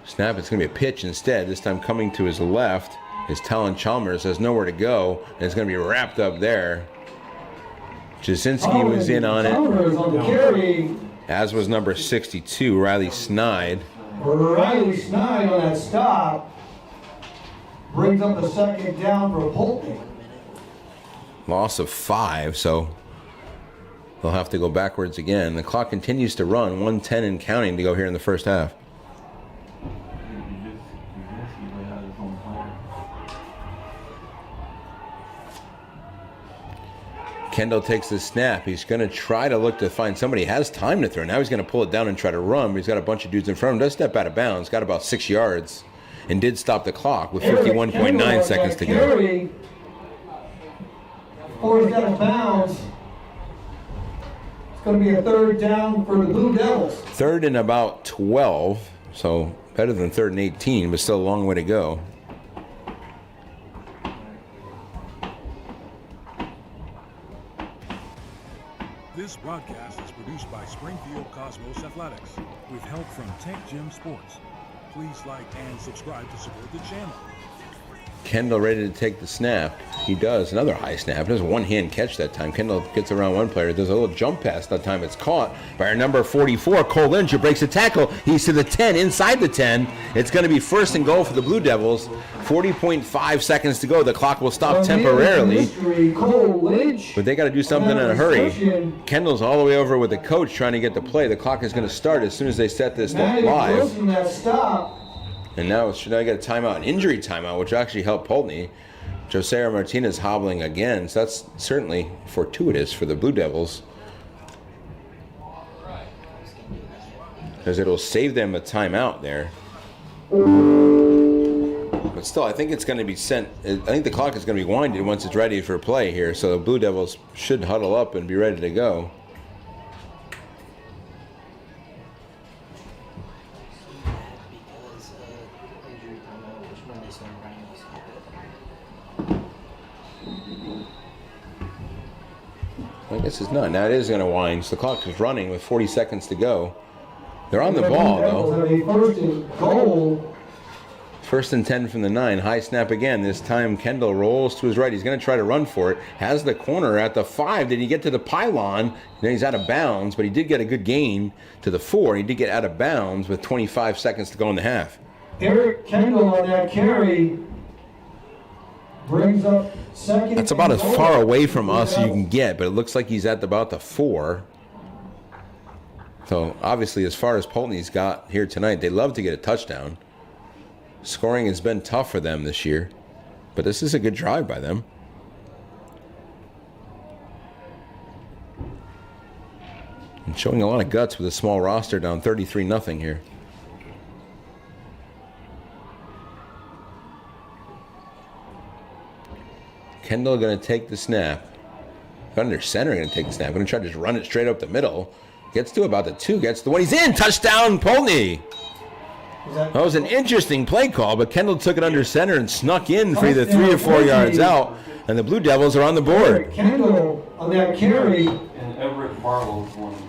Snap, it's going to be a pitch instead. This time coming to his left is Talon Chalmers. Has nowhere to go, and it's going to be wrapped up there. Jasinski was in on it, On the carry. as was number 62, Riley Snide. Riley Snide on that stop. Brings up the second down for Poultney. Loss of 5, so they'll have to go backwards again. The clock continues to run, 1:10 and counting to go here in the first half. Kendall takes the snap. He's going to try to look to find somebody. He has time to throw. Now he's going to pull it down and try to run, but he's got a bunch of dudes in front of him. Does step out of bounds. Got about 6 yards and did stop the clock with 51.9 seconds to go. Forced out of bounds. It's going to be a third down for the Blue Devils. Third and about 12, so better than third and 18, but still a long way to go. This broadcast is produced by Springfield Cosmos Athletics with help from Tech Gym Sports. Please like and subscribe to support the channel. Kendall ready to take the snap. He does. Another high snap. It was a one-hand catch that time. Kendall gets around one player. Does a little jump pass that time. It's caught by our number 44, Cole Lynch, who breaks a tackle. He's to the 10, inside the 10. It's going to be first and goal for the Blue Devils. 40.5 seconds to go. The clock will stop temporarily. But they got to do something in a hurry. Kendall's all the way over with the coach trying to get the play. The clock is going to start as soon as they set this live. And now I got a timeout, an injury timeout, which actually helped Poultney. Josiah Martinez hobbling again, so that's certainly fortuitous for the Blue Devils. Because it'll save them a timeout there. But still, I think it's going to be sent. I think the clock is going to be winded once it's ready for play here, so the Blue Devils should huddle up and be ready to go. I guess it's not. Now it is going to wind. So the clock is running with 40 seconds to go. They're on the ball, though. First and 10 from the 9. High snap again. This time Kendall rolls to his right. He's going to try to run for it. Has the corner at the 5. Did he get to the pylon? Then he's out of bounds, but he did get a good gain to the 4. He did get out of bounds with 25 seconds to go in the half. Eric Kendall on that carry brings up second. That's about as far away from us as you can get, but it looks like he's at about the 4. So obviously, as far as Poultney's got here tonight, they love to get a touchdown. Scoring has been tough for them this year, but this is a good drive by them. And showing a lot of guts with a small roster down 33-0 here. Kendall going to take the snap. Under center going to take the snap. Going to try to just run it straight up the middle. Gets to about the 2. Gets to the 1. He's in. Touchdown, Poultney. That was an interesting play call, but Kendall took it under center and snuck in for either 3 or 4 yards out. And the Blue Devils are on the board. Kendall on that carry. And Everett Barlow is one of them.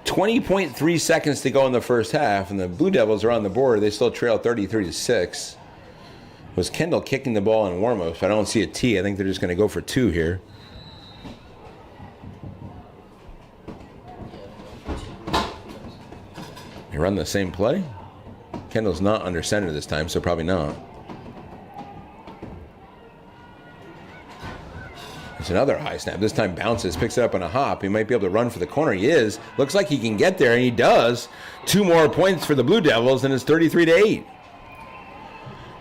20.3 seconds to go in the first half, and the Blue Devils are on the board. They still trail 33-6. Was Kendall kicking the ball in warm-ups? I don't see a T. I think they're just going to go for 2 here. They run the same play. Kendall's not under center this time, so probably not. It's another high snap. This time bounces, picks it up on a hop. He might be able to run for the corner. He is. Looks like he can get there, and he does. 2 more points for the Blue Devils, and it's 33-8.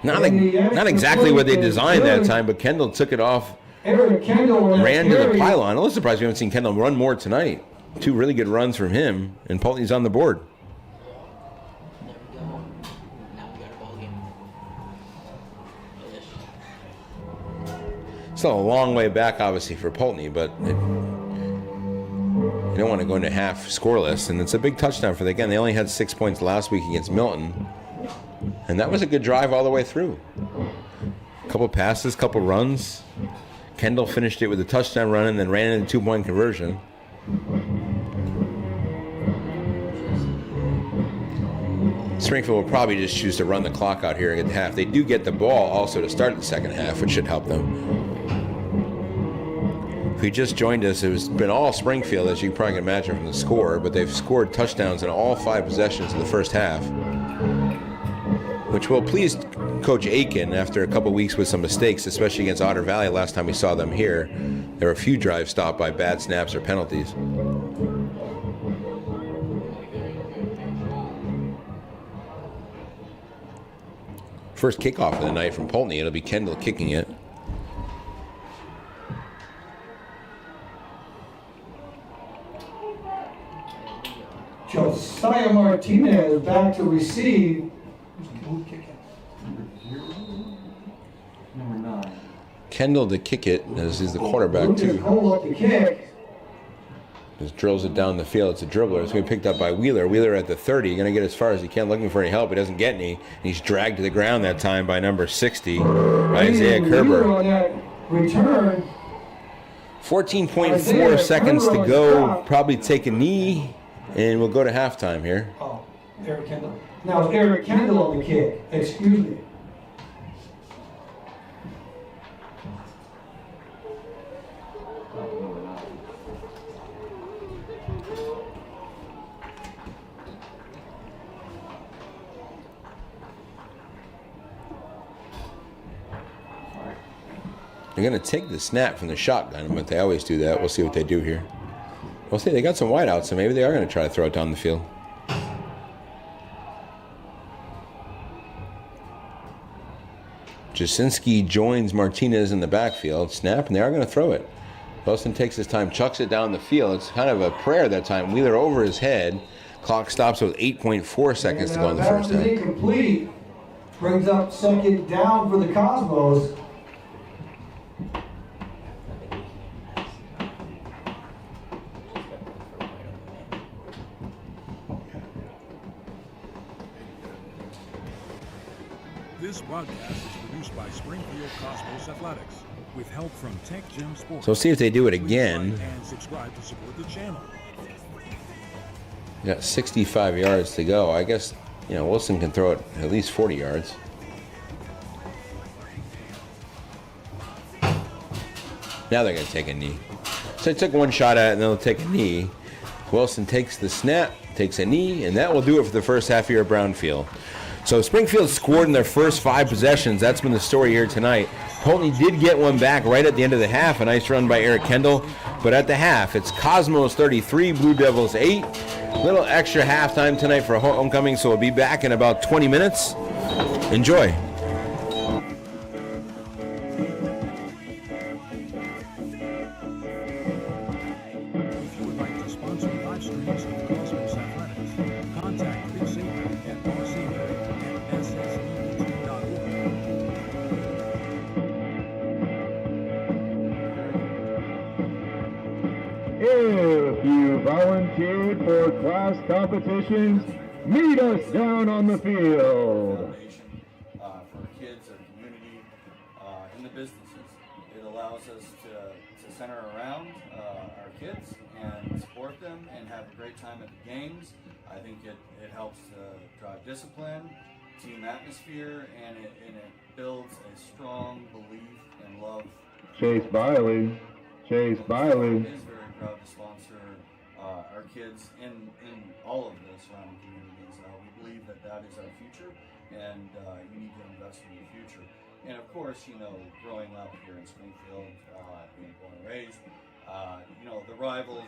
Not exactly what they designed that time, but Kendall took it off. Ran to the pylon. I'm a little surprised we haven't seen Kendall run more tonight. 2 really good runs from him, and Poultney's on the board. Still a long way back, obviously, for Poultney, but you don't want to go into half scoreless, and it's a big touchdown for them. Again, they only had 6 points last week against Milton, and that was a good drive all the way through. Couple passes, couple runs. Kendall finished it with a touchdown run and then ran into a 2-point conversion. Springfield will probably just choose to run the clock out here and get the half. They do get the ball also to start the second half, which should help them. If you just joined us, it's been all Springfield, as you probably can imagine from the score, but they've scored touchdowns in all 5 possessions in the first half, which will please Coach Aiken after a couple weeks with some mistakes, especially against Otter Valley last time we saw them here. There were a few drives stopped by bad snaps or penalties. First kickoff of the night from Poultney. It'll be Kendall kicking it. Josiah Martinez back to receive. Number 9. Kendall to kick it, as he's the quarterback too. Cole up the kick. Just drills it down the field. It's a dribbler. It's going to be picked up by Wheeler. Wheeler at the 30. Going to get as far as he can, looking for any help. He doesn't get any. And he's dragged to the ground that time by number 60, Isaiah Kerber. On that return. 14.4 seconds to go. Probably take a knee, and we'll go to halftime here. Oh, Eric Kendall. Now it's Eric Kendall on the kick. Excuse me. They're going to take the snap from the shotgun, but they always do that. We'll see what they do here. We'll see. They got some wideouts, so maybe they are going to try to throw it down the field. Jasinski joins Martinez in the backfield. Snap, and they are going to throw it. Wilson takes his time, chucks it down the field. It's kind of a prayer that time. Wheeler over his head. Clock stops with 8.4 seconds to go in the first half. Incomplete. Brings up second down for the Cosmos. This broadcast is produced by Springfield Cosmos Athletics with help from Tech Gym Sports. So see if they do it again. Please like and subscribe to support the channel. Got 65 yards to go. I guess, Wilson can throw it at least 40 yards. Now they're going to take a knee. So they took one shot at it, and they'll take a knee. Wilson takes the snap, takes a knee, and that will do it for the first half here at Brownfield. So Springfield scored in their first 5 possessions. That's been the story here tonight. Poultney did get one back right at the end of the half. A nice run by Eric Kendall. But at the half, it's Cosmos 33, Blue Devils 8. Little extra halftime tonight for homecoming, so we'll be back in about 20 minutes. Enjoy. If you would like to sponsor live streams of Cosmos Athletics, contact Big Saber at ssbt.org. If you volunteered for class competitions, meet us down on the field. For kids, our community, and the businesses. It allows us to center around our kids and support them and have a great time at the games. I think it helps drive discipline, team atmosphere, and it builds a strong belief and love. Chase Biley. Is very proud to sponsor our kids in all of the surrounding communities. We believe that is our future, and you need to invest in your future. And of course, growing up here in Springfield, being born and raised, the rivals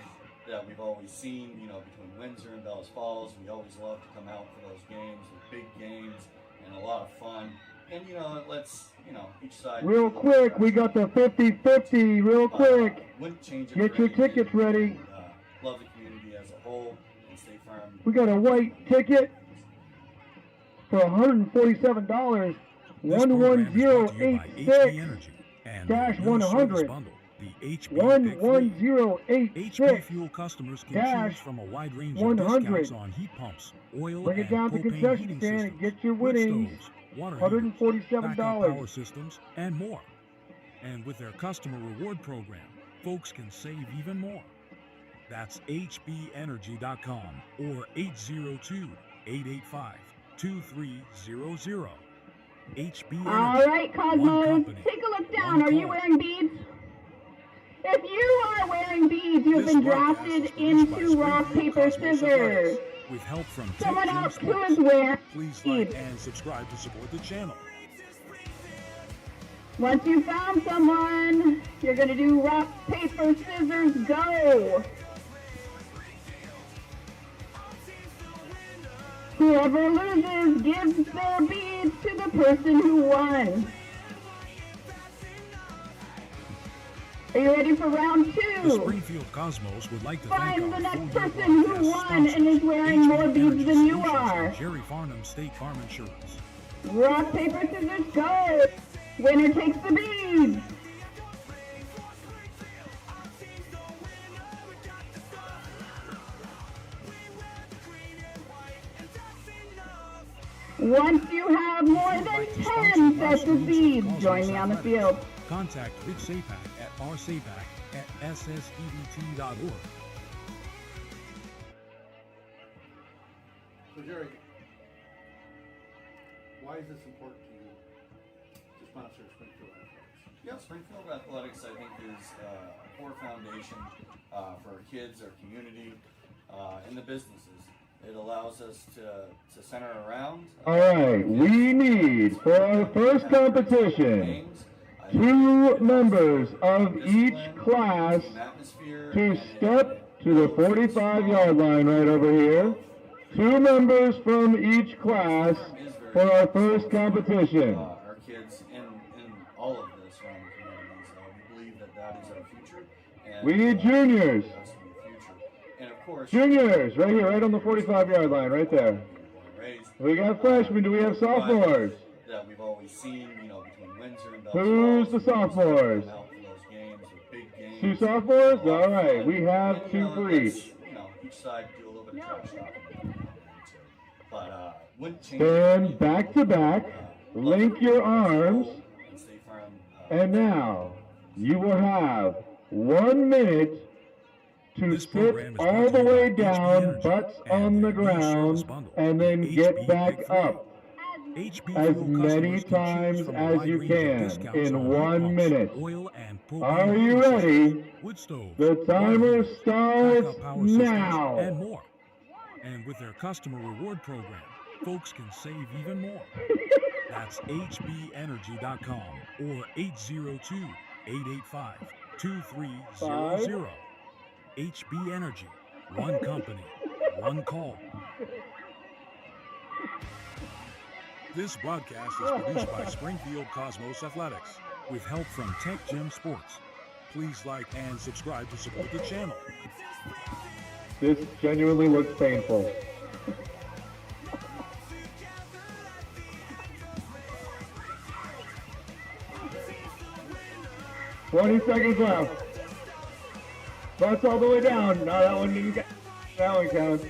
that we've always seen, between Windsor and Bells Falls, we always love to come out for those games, the big games, and a lot of fun. And, let's, each side... Real quick, we got the 50-50, real quick. Wouldn't change it. Get your tickets ready. Love the community as a whole, and State Farm. We got a white ticket for $147. 11086-100. HP Fuel customers can choose from a wide range of discounts on heat pumps, oil, Bring it down to and the propane concession heating stand and systems, get your wood winnings. stoves, water heaters, backup power $147. systems, and more. And with their customer reward program, folks can save even more. That's hbenergy.com or 802-885-2300. HB Energy. All right, Cosmos, take a look down. Are you wearing beads? If you are wearing beads, you've been drafted into rock, paper, scissors. With help from Someone Tech Gym else who Sports. is wearing Please beads. like and subscribe to support the channel. Once you found someone, you're going to do rock, paper, scissors, go. Whoever loses gives their beads to the person who won. Are you ready for round The 2? Springfield Cosmos would like to Find thank the our next full-year person who broadcast won sponsors, and is wearing HB more beads Energy than you Solutions are. and Jerry Farnham State Farm Insurance. Rock, paper, scissors, go! Winner takes the beads! Once you have more than 10 sets of beads, join me on the field. Contact Rick Sapak at Why is this important to you to sponsor Springfield Athletics? Yeah, Springfield Athletics, I think, is a core foundation for our kids, our community, and the businesses. It allows us to center around. All right, we need for our first competition 2 members of each class to step to the 45-yard line right over here. 2 members from each class for our first competition. Our kids in all of this around the communities, we believe that is our future. And, We need juniors. And of course, Juniors, right here, right on the 45-yard line, right there. We got freshmen. Do we have sophomores? That we've always seen, between Windsor and Who's the sophomores? 2 sophomores? All right, we have 2 for each. Each side do a little bit of trash talking. But wouldn't change. Stand back to back, link your arms, and now you will have 1 minute to sit all the way down, butts on the ground, and then get back up as many times as you can in 1 minute. Are you ready? The timer starts now. And more. And with their customer reward program, folks can save even more. That's hbenergy.com or 802-885-2300. HB Energy, one company, one call. This broadcast is produced by Springfield Cosmos Athletics with help from Tech Gym Sports. Please like and subscribe to support the channel. This genuinely looks painful. $20 seconds left. Butts all the way down. No, that one didn't count. That one counts.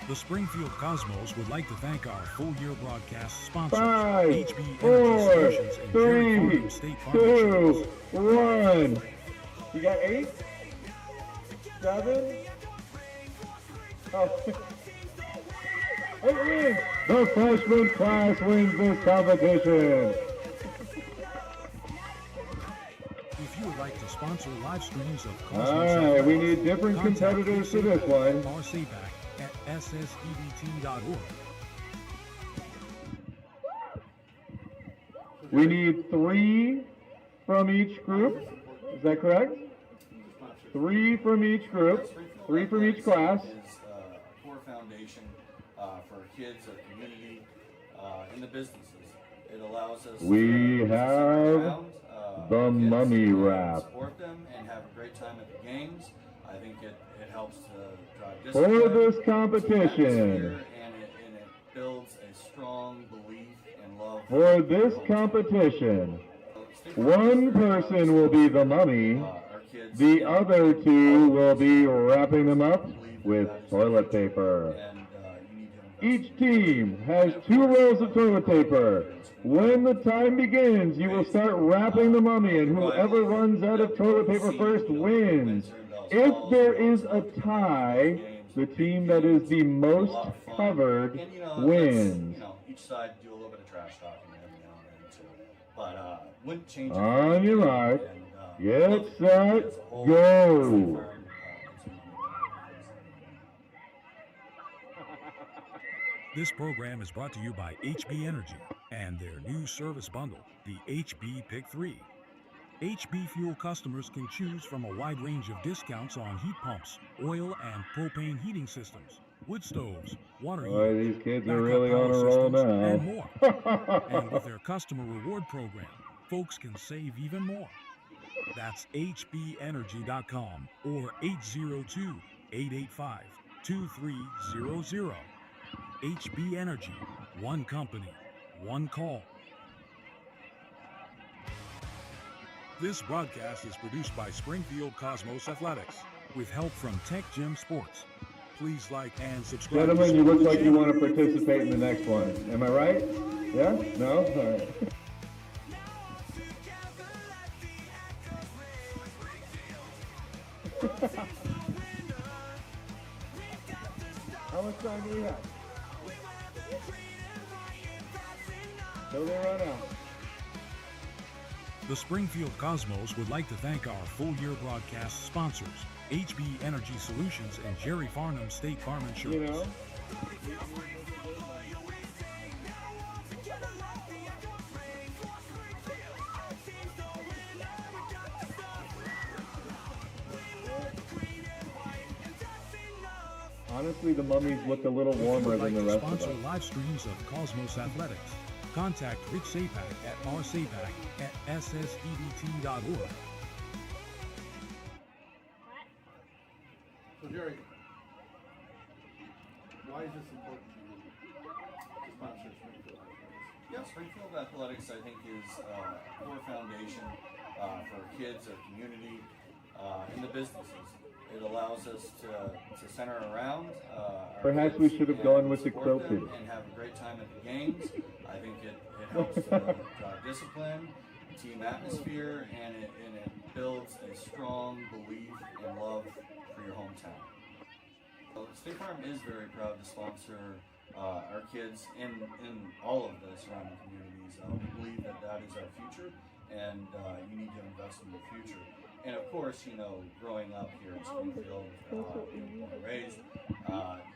The Springfield Cosmos would like to thank our full-year broadcast sponsors, 5, HB 4, Energy Solutions and Jerry 3, Farnham State 2, 1. You got 8? 7? Oh. 8 wins. The freshman class wins this competition. If you would like to sponsor live streams of All Cosmos right, we need different competitors for this one. or Sayback at ssdbt.org. We need 3 from each group. Is that correct? 3 from each group. 3 from each class. Is a core foundation for our kids, our community, and the businesses. It allows us We to have the mummy wrap. support them and have a great time at the games. I think it helps to drive For discipline, this competition, and it builds a strong belief and love. for this competition, 1 person will be the mummy, the other 2 will be wrapping them up with toilet paper. Each team has 2 rolls of toilet paper. When the time begins, you will start wrapping the mummy, and whoever runs out of toilet paper first wins. If there is a tie, the team that is the most covered wins. Each side do a little bit of trash talking every now and then too. But wouldn't change it. On your mark, get set, go. This program is brought to you by HB Energy and their new service bundle, the HB Pick 3. HB Fuel customers can choose from a wide range of discounts on heat pumps, oil and propane heating systems, wood stoves, water Boy, heaters, these kids are backup really power on a roll systems, now. and more. And with their customer reward program, folks can save even more. That's hbenergy.com or 802-885-2300. HB Energy, one company, one call. This broadcast is produced by Springfield Cosmos Athletics with help from Tech Gym Sports. Please like and subscribe. Gentlemen, you look like you want to participate in the next one. Am I right? Yeah? No? All right. How much time do we have? Till they run out. The Springfield Cosmos would like to thank our full-year broadcast sponsors, HB Energy Solutions and Jerry Farnham State Farm Insurance. You know? Honestly, the mummies look a little warmer than the rest of sponsor us. live streams of Cosmos Athletics. Contact Rich Sapak at rsapak@ssdbt.org. So Jerry, why is this important to you to sponsor Springfield Athletics? Yeah, Springfield Athletics, I think, is a core foundation for kids, our community, and the businesses. It allows us to center around. Perhaps we should have gone with the quilted. And have a great time at the games. I think it helps to drive discipline, team atmosphere, and it builds a strong belief and love for your hometown. So State Farm is very proud to sponsor our kids in all of the surrounding communities. We believe that that is our future, and you need to invest in the future. And of course, you know, growing up here in Springfield, being born and raised,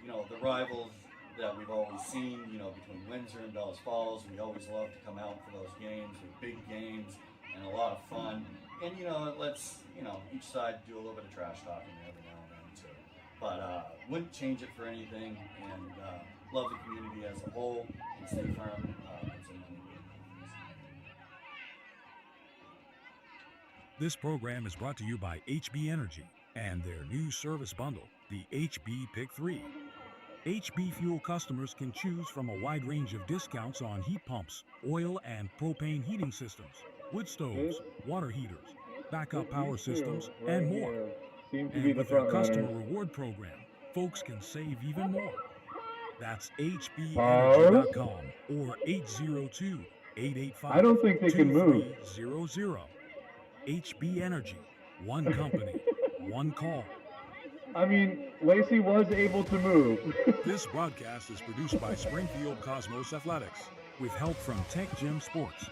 you know, the rivals that we've always seen, you know, between Windsor and Bellas Falls, we always love to come out for those games. They're big games and a lot of fun. And, you know, it lets, you know, each side do a little bit of trash talking every now and then, too. But wouldn't change it for anything, and love the community as a whole, and State Farm puts in money. This program is brought to you by HB Energy and their new service bundle, the HB Pick 3. HB Fuel customers can choose from a wide range of discounts on heat pumps, oil and propane heating systems, wood stoves, water heaters, backup power systems, and more. And with their customer reward program, folks can save even more. That's hbenergy.com or 802-885-2300. I don't think they can move. HB Energy, one company, one call. I mean, Lacey was able to move. This broadcast is produced by Springfield Cosmos Athletics with help from Tech Gym Sports.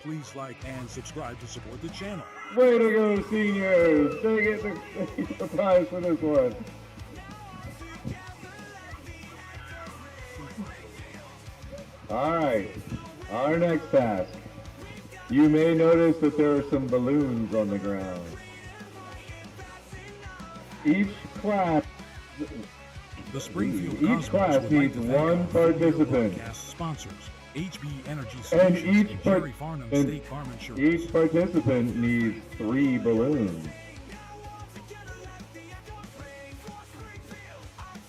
Please like and subscribe to support the channel. Way to go, seniors! They get the prize for this one. All right, our next task. You may notice that there are some balloons on the ground. Each class needs one participant. Sponsors, HB Energy And Solutions and Jerry Farnham State Farm Insurance. each participant needs 3 balloons.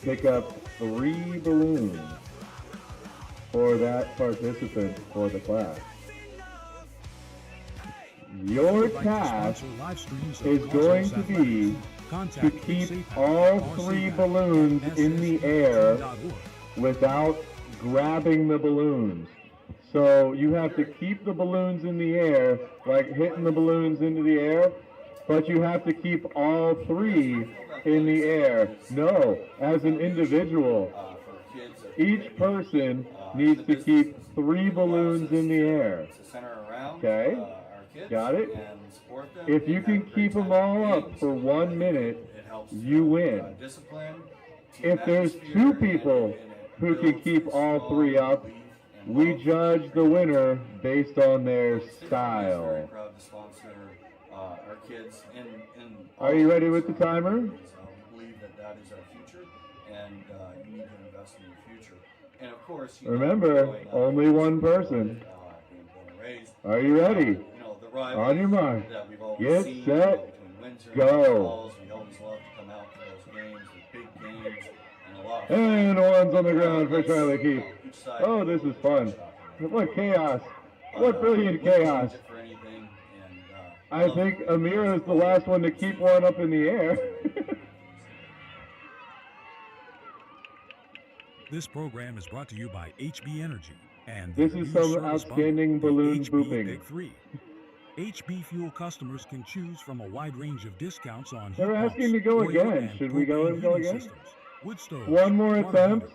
Pick up 3 balloons for that participant for the class. Your task is going to be to keep all 3 balloons in the air without grabbing the balloons. So you have to keep the balloons in the air, like hitting the balloons into the air, but you have to keep all 3 in the air. No, as an individual, each person needs to keep 3 balloons in the air. Okay? Got it? If you can keep them all up for 1 minute, you win. If there's 2 people who can keep all 3 up, we judge the winner based on their style. Are you ready with the timer? We believe that that is our future, and you need to invest in your future. And of course, remember, only 1 person. Are you ready? On your mark. Get set. Go. And 1's on the ground for Charlie Keith. Oh, this is fun. What chaos. What brilliant chaos. I think Amira is the last one to keep 1 up in the air. This program is brought to you by HB Energy and this is some outstanding balloon booping. Big 3. HB Fuel customers can choose from a wide range of discounts on They're asking to go again. Should we go and go again? Wood stoves, 1 more attempt.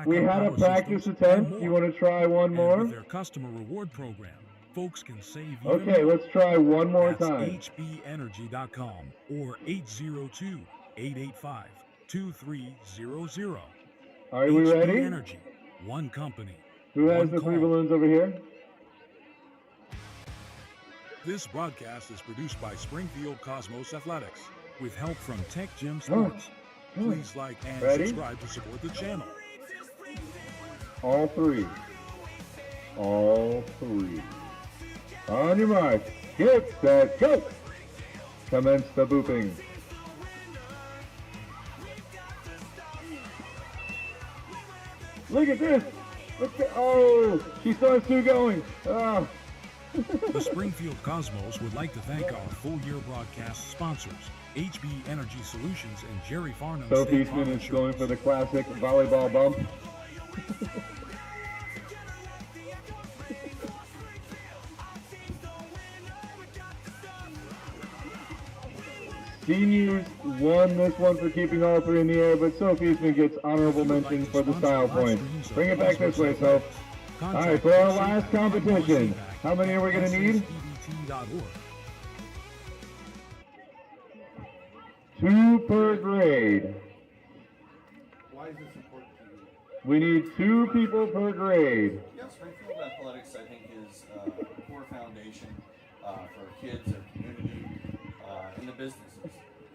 We had a practice attempt. You want to try one more? With their customer reward program, folks can save even Okay, more. let's try one more That's time. hbenergy.com or 802-885-2300. Are we ready? HB Energy, one company. Who has the three balloons over here? This broadcast is produced by Springfield Cosmos Athletics with help from Tech Gym Sports. Please like and subscribe to support the channel. All three. All three. On your mark. Get set, go! Commence the booping. Look at this! Oh, she saw Sue going. Oh. The Springfield Cosmos would like to thank our full-year broadcast sponsors, HB Energy Solutions and Jerry Farnham. Sophie Eastman is going for the classic volleyball bump. Seniors won this one for keeping all three in the air, but Sophie Eastman gets honorable mention for the style point. Bring it back this way, Soph. All right, for our last competition, how many are we going to need? 2 per grade. Why is this important to you? We need 2 people per grade. Yeah, Springfield Athletics, I think, is a core foundation for kids, our community, and the businesses.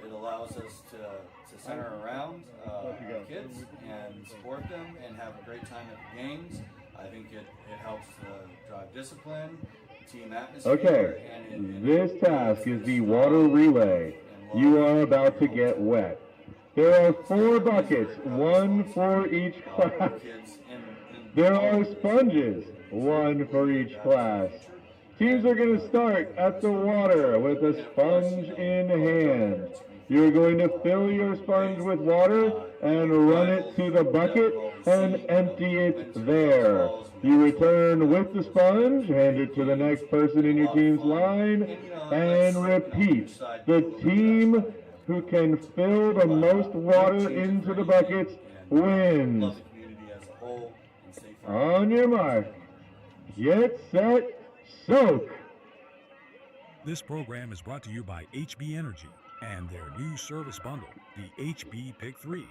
It allows us to center around our kids and support them and have a great time at the games. I think it helps drive discipline, team atmosphere. Okay, this task is the water relay. You are about to get wet. There are 4 buckets, 1 for each class. There are sponges, 1 for each class. Teams are going to start at the water with a sponge in hand. You're going to fill your sponge with water and run it to the bucket and empty it there. You return with the sponge, hand it to the next person in your team's line, and repeat. The team who can fill the most water into the buckets wins. On your mark, get set, soak. This program is brought to you by HB Energy and their new service bundle, the HB Pick 3.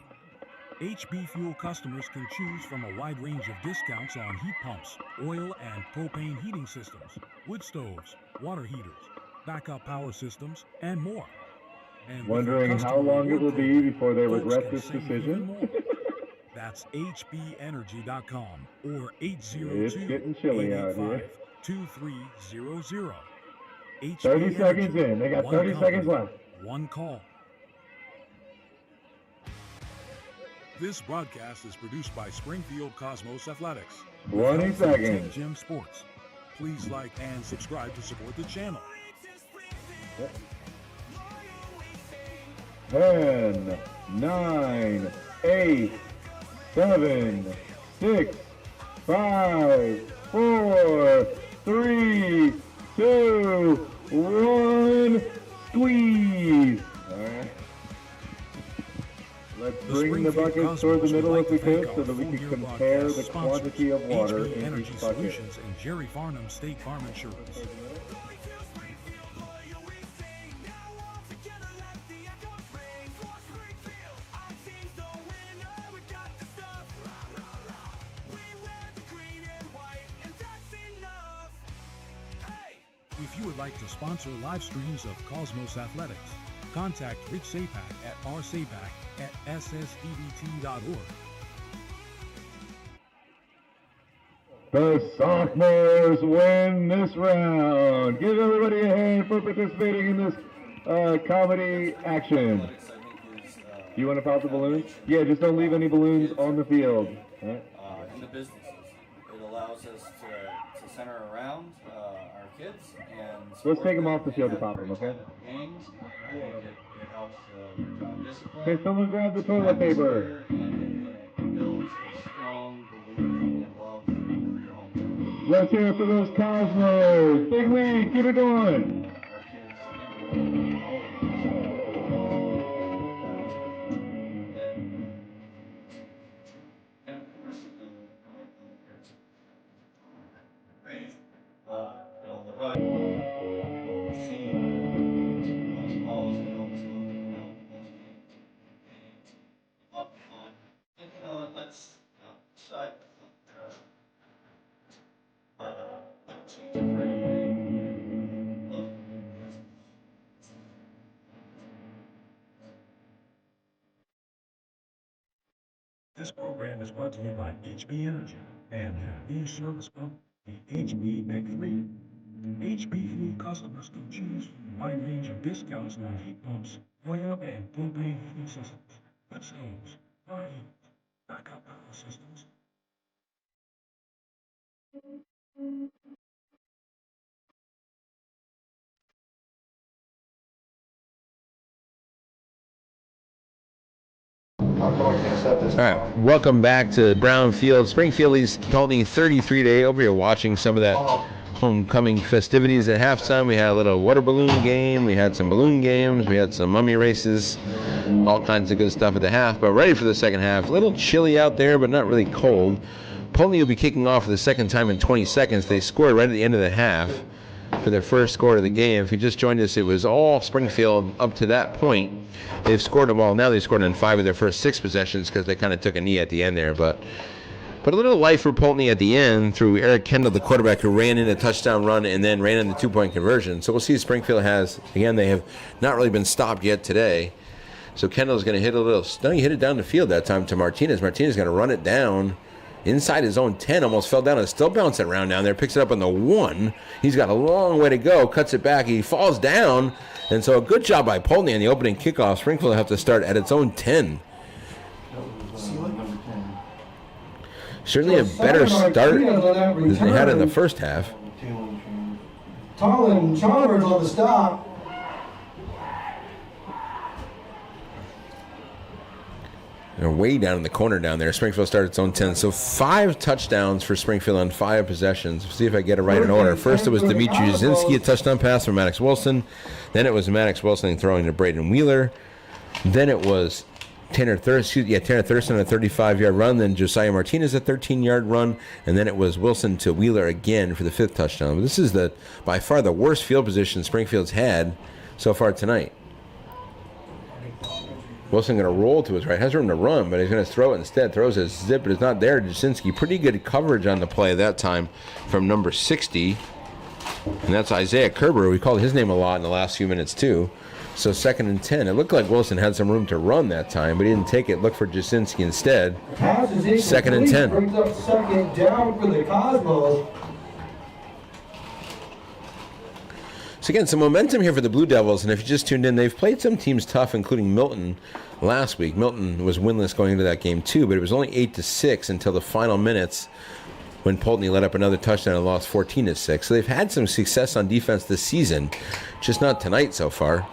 HB Fuel customers can choose from a wide range of discounts on heat pumps, oil and propane heating systems, wood stoves, water heaters, backup power systems, and more. And wondering how long it will be before they regret this decision? That's hbenergy.com or 802-885-2300. 30 seconds in. They got 30 seconds left. One call. This broadcast is produced by Springfield Cosmos Athletics. 20 seconds. Gym Sports. Please like and subscribe to support the channel. 10, 9, 8, 7, 6, 5, 4, 3, 2, 1. Squeeze. All right. Let's bring the buckets toward the middle if we could so that we can compare the quantity of water in each bucket. Solutions and Jerry Farnham State Farm Insurance. If you would like to sponsor live streams of Cosmos Athletics, contact Rich Sapak at rsapak@ssdbt.org. The sophomores win this round. Give everybody a hand for participating in this comedy action. You want to pop the balloons? Yeah, just don't leave any balloons on the field. In the businesses, it allows us to center around our kids and. Let's take them off the field to pop them, okay? Games. I think it helps drive discipline. Okay, someone grab the toilet paper. Builds a strong belief and love for your home. Let's hear it for those Cosmos. Big lead, keep it going. This program is brought to you by HB Energy and their new service pump, the HB Big 3. HB Fuel customers can choose from a wide range of discounts on heat pumps, oil and propane heating systems, wet stoves, fire heaters, backup power systems. All right, welcome back to Brownfield. Springfield is holding 33-day. Over here watching some of that homecoming festivities at halftime. We had a little water balloon game. We had some balloon games. We had some mummy races. All kinds of good stuff at the half. But ready for the second half. A little chilly out there, but not really cold. Poultney will be kicking off for the second time in 20 seconds. They scored right at the end of the half for their first score of the game. If you just joined us, it was all Springfield up to that point. They've scored them all. Now they've scored in 5 of their first 6 possessions because they kind of took a knee at the end there. But a little life for Poultney at the end through Eric Kendall, the quarterback, who ran in a touchdown run and then ran in the 2-point conversion. So we'll see if Springfield has, again, they have not really been stopped yet today. So Kendall's going to hit a little, no, he hit it down the field that time to Martinez. Martinez going to run it down inside his own 10, almost fell down and still bounced it around down there, picks it up on the 1. He's got a long way to go, cuts it back, he falls down, and so a good job by Poultney on the opening kickoff. Springfield will have to start at its own 10. Certainly a better start than they had in the first half. Tarlin Chalmers on the stop. They're way down in the corner down there. Springfield started its own 10. So 5 touchdowns for Springfield on 5 possessions. See if I get it right in order. First, it was Dimitri Jasinski, a touchdown pass from Maddox Wilson. Then it was Maddox Wilson throwing to Braden Wheeler. Then it was Tanner Thurston on a 35-yard run. Then Josiah Martinez a 13-yard run. And then it was Wilson to Wheeler again for the 5th touchdown. But this is by far the worst field position Springfield's had so far tonight. Wilson going to roll to his right. Has room to run, but he's going to throw it instead. Throws a zip, but it's not there. Jasinski, pretty good coverage on the play that time from number 60. And that's Isaiah Kerber. We called his name a lot in the last few minutes, too. So 2nd and 10. It looked like Wilson had some room to run that time, but he didn't take it. Look for Jasinski instead. 2nd and 10. Brings up 2nd down for the Cosmos. So again, some momentum here for the Blue Devils, and if you just tuned in, they've played some teams tough, including Milton last week. Milton was winless going into that game too, but it was only 8-6 until the final minutes when Poultney let up another touchdown and lost 14-6. So they've had some success on defense this season, just not tonight so far.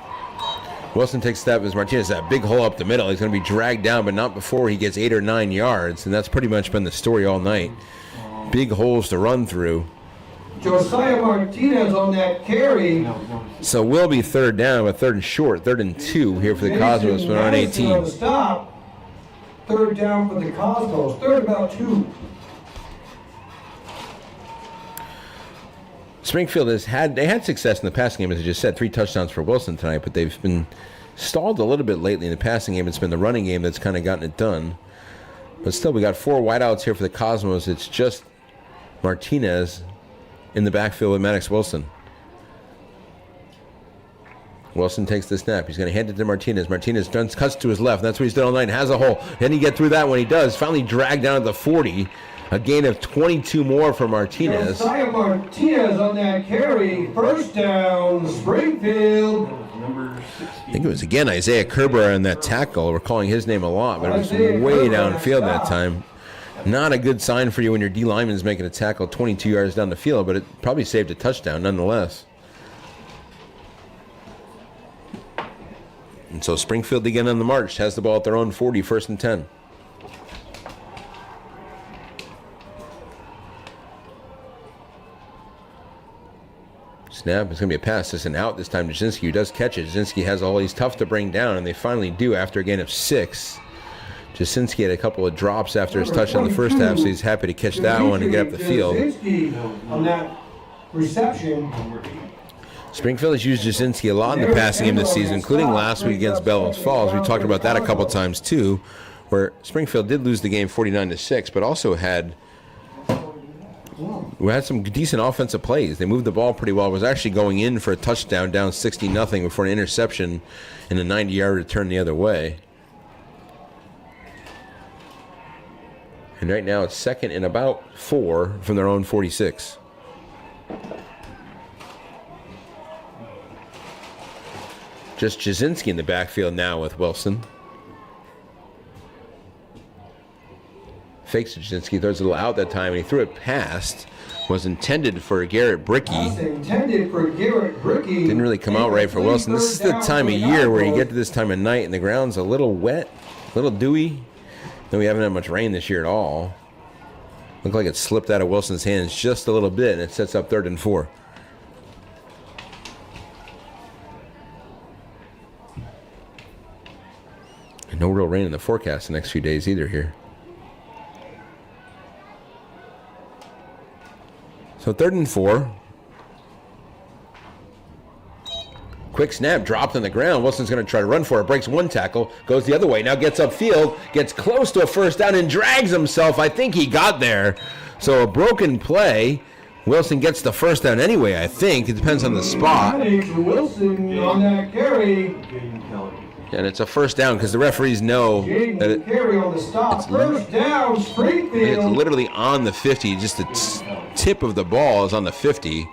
Wilson takes a step as Martinez, that big hole up the middle. He's going to be dragged down, but not before he gets 8 or 9 yards, and that's pretty much been the story all night. Big holes to run through. Josiah Martinez on that carry. So we'll be 3rd down, but 3rd and short, 3rd and 2 here for the Cosmos when on 18. On the stop. 3rd down for the Cosmos. 3rd about 2. Springfield had success in the passing game, as I just said, 3 touchdowns for Wilson tonight, but they've been stalled a little bit lately in the passing game. It's been the running game that's kind of gotten it done. But still, we got 4 wideouts here for the Cosmos. It's just Martinez in the backfield with Maddox Wilson. Wilson takes the snap. He's going to hand it to Martinez. Martinez cuts to his left. That's what he's done all night. Has a hole. Can he get through that when he does? Finally dragged down at the 40. A gain of 22 more for Martinez. Josiah Martinez on that carry. 1st down, Springfield. I think it was, again, Isaiah Kerber on that tackle. We're calling his name a lot, but it was way downfield that time. Not a good sign for you when your D lineman is making a tackle 22 yards down the field, but it probably saved a touchdown nonetheless. And so Springfield again on the march, has the ball at their own 40, 1st and 10. Snap, it's going to be a pass. It's an out this time. Jasinski, who does catch it. Jasinski has all these tough to bring down, and they finally do after a gain of 6. Jasinski had a couple of drops after his touchdown in the first half, so he's happy to catch that one and get up the field. On that reception. Springfield has used Jasinski a lot in the passing game this season, including last week against Bellows Falls. We talked about that a couple times too, where Springfield did lose the game 49-6, but also had some decent offensive plays. They moved the ball pretty well. It was actually going in for a touchdown down 60-0 before an interception and a 90-yard return the other way. And right now it's second and about 4 from their own 46. Just Jasinski in the backfield now with Wilson. Fakes Jasinski, throws a little out that time, and he threw it past. Was intended for Garrett Bricky. Didn't really come out right for Wilson. This is the time of year where you get to this time of night and the ground's a little wet, a little dewy. Then we haven't had much rain this year at all. Looked like it slipped out of Wilson's hands just a little bit, and it sets up 3rd and 4. And no real rain in the forecast the next few days either here. So 3rd and 4. Quick snap, dropped on the ground. Wilson's going to try to run for it. Breaks one tackle, goes the other way. Now gets upfield, gets close to a first down and drags himself. I think he got there. So a broken play. Wilson gets the first down anyway, I think. It depends on the spot. Wilson on that carry. And it's a first down because the referees know that Carry on the stop. First down, Springfield. it's literally on the 50. Just the tip of the ball is on the 50.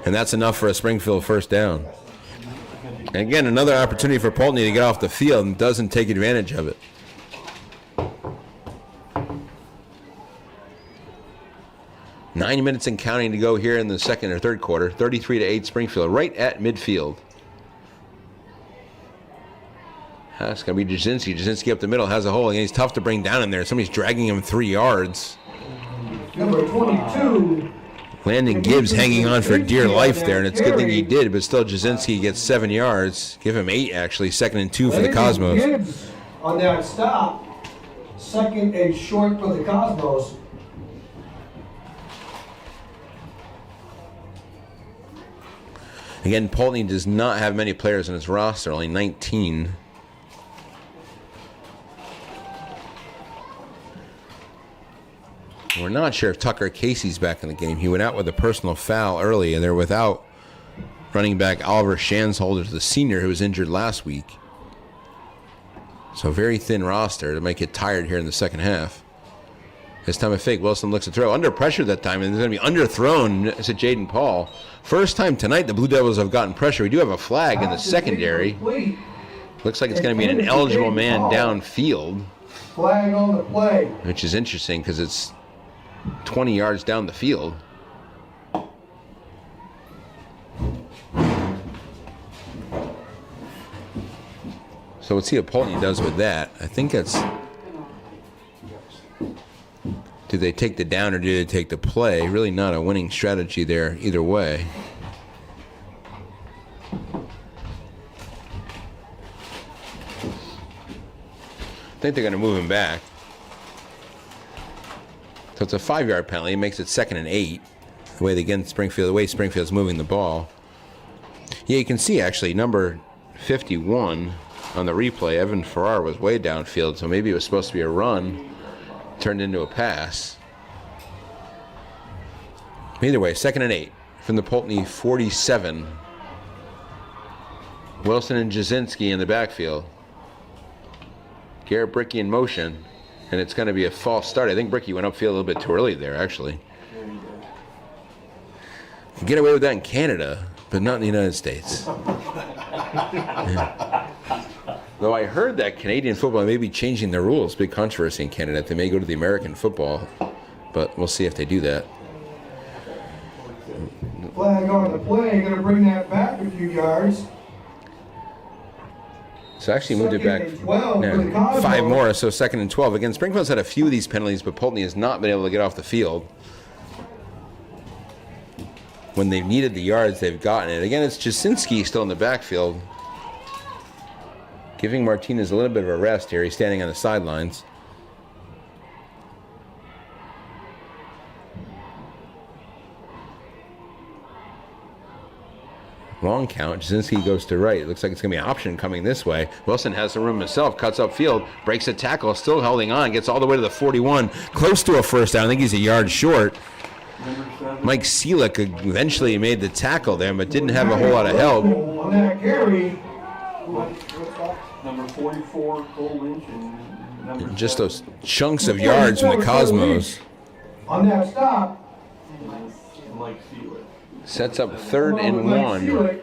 And that's enough for a Springfield first down. And again, another opportunity for Poultney to get off the field and doesn't take advantage of it. Nine minutes and counting to go here in the second or third quarter. 33-8 Springfield, right at midfield. That's going to be Jasinski. Jasinski up the middle has a hole. And he's tough to bring down in there. Somebody's dragging him 3 yards. Number 22. Landon Gibbs hanging on for dear life there, and it's a good thing he did, but still Jasinski gets 7 yards. Give him 8, actually. 2nd and 2 for the Cosmos. Gibbs on that stop. 2nd and short for the Cosmos. Again, Poultney does not have many players on his roster, only 19. We're not sure if Tucker Casey's back in the game. He went out with a personal foul early, and they're without running back Oliver Shansholder, the senior, who was injured last week. So very thin roster to make it tired here in the second half. This time a fake. Wilson looks to throw. Under pressure that time, and it's going to be underthrown. It's at Jaden Paul. First time tonight the Blue Devils have gotten pressure. We do have a flag in the secondary. Looks like it's going to be an eligible man downfield. Flag on the play. Which is interesting because it's 20 yards down the field. So let's see what Poultney does with that. I think that's... Do they take the down or do they take the play? Really not a winning strategy there either way. I think they're going to move him back. So it's a 5-yard penalty. It makes it 2nd and 8. The way Springfield's moving the ball. Yeah, you can see actually number 51 on the replay. Evan Farrar was way downfield, so maybe it was supposed to be a run. Turned into a pass. Either way, 2nd and 8 from the Poultney 47. Wilson and Jasinski in the backfield. Garrett Bricky in motion. And it's going to be a false start. I think Bricky went upfield a little bit too early there, actually. You get away with that in Canada, but not in the United States. Yeah. Though I heard that Canadian football may be changing their rules. Big controversy in Canada. They may go to the American football, but we'll see if they do that. Flag on the play. Going to bring that back a few yards. So actually moved it back 5 more, so 2nd and 12. Again, Springfield's had a few of these penalties, but Poultney has not been able to get off the field. When they've needed the yards, they've gotten it. Again, it's Jasinski still in the backfield. Giving Martinez a little bit of a rest here. He's standing on the sidelines. Long count. Jasinski goes to right. It looks like it's going to be an option coming this way. Wilson has the room himself. Cuts upfield. Breaks a tackle. Still holding on. Gets all the way to the 41. Close to a first down. I think he's a yard short. Mike Seelick eventually made the tackle there, but didn't have a whole lot of help. On that carry, Number 44, Cole Lynch, and number Just 7, those chunks of yards from the Cosmos. On that stop. Mike Seelig. Sets up 3rd and 1.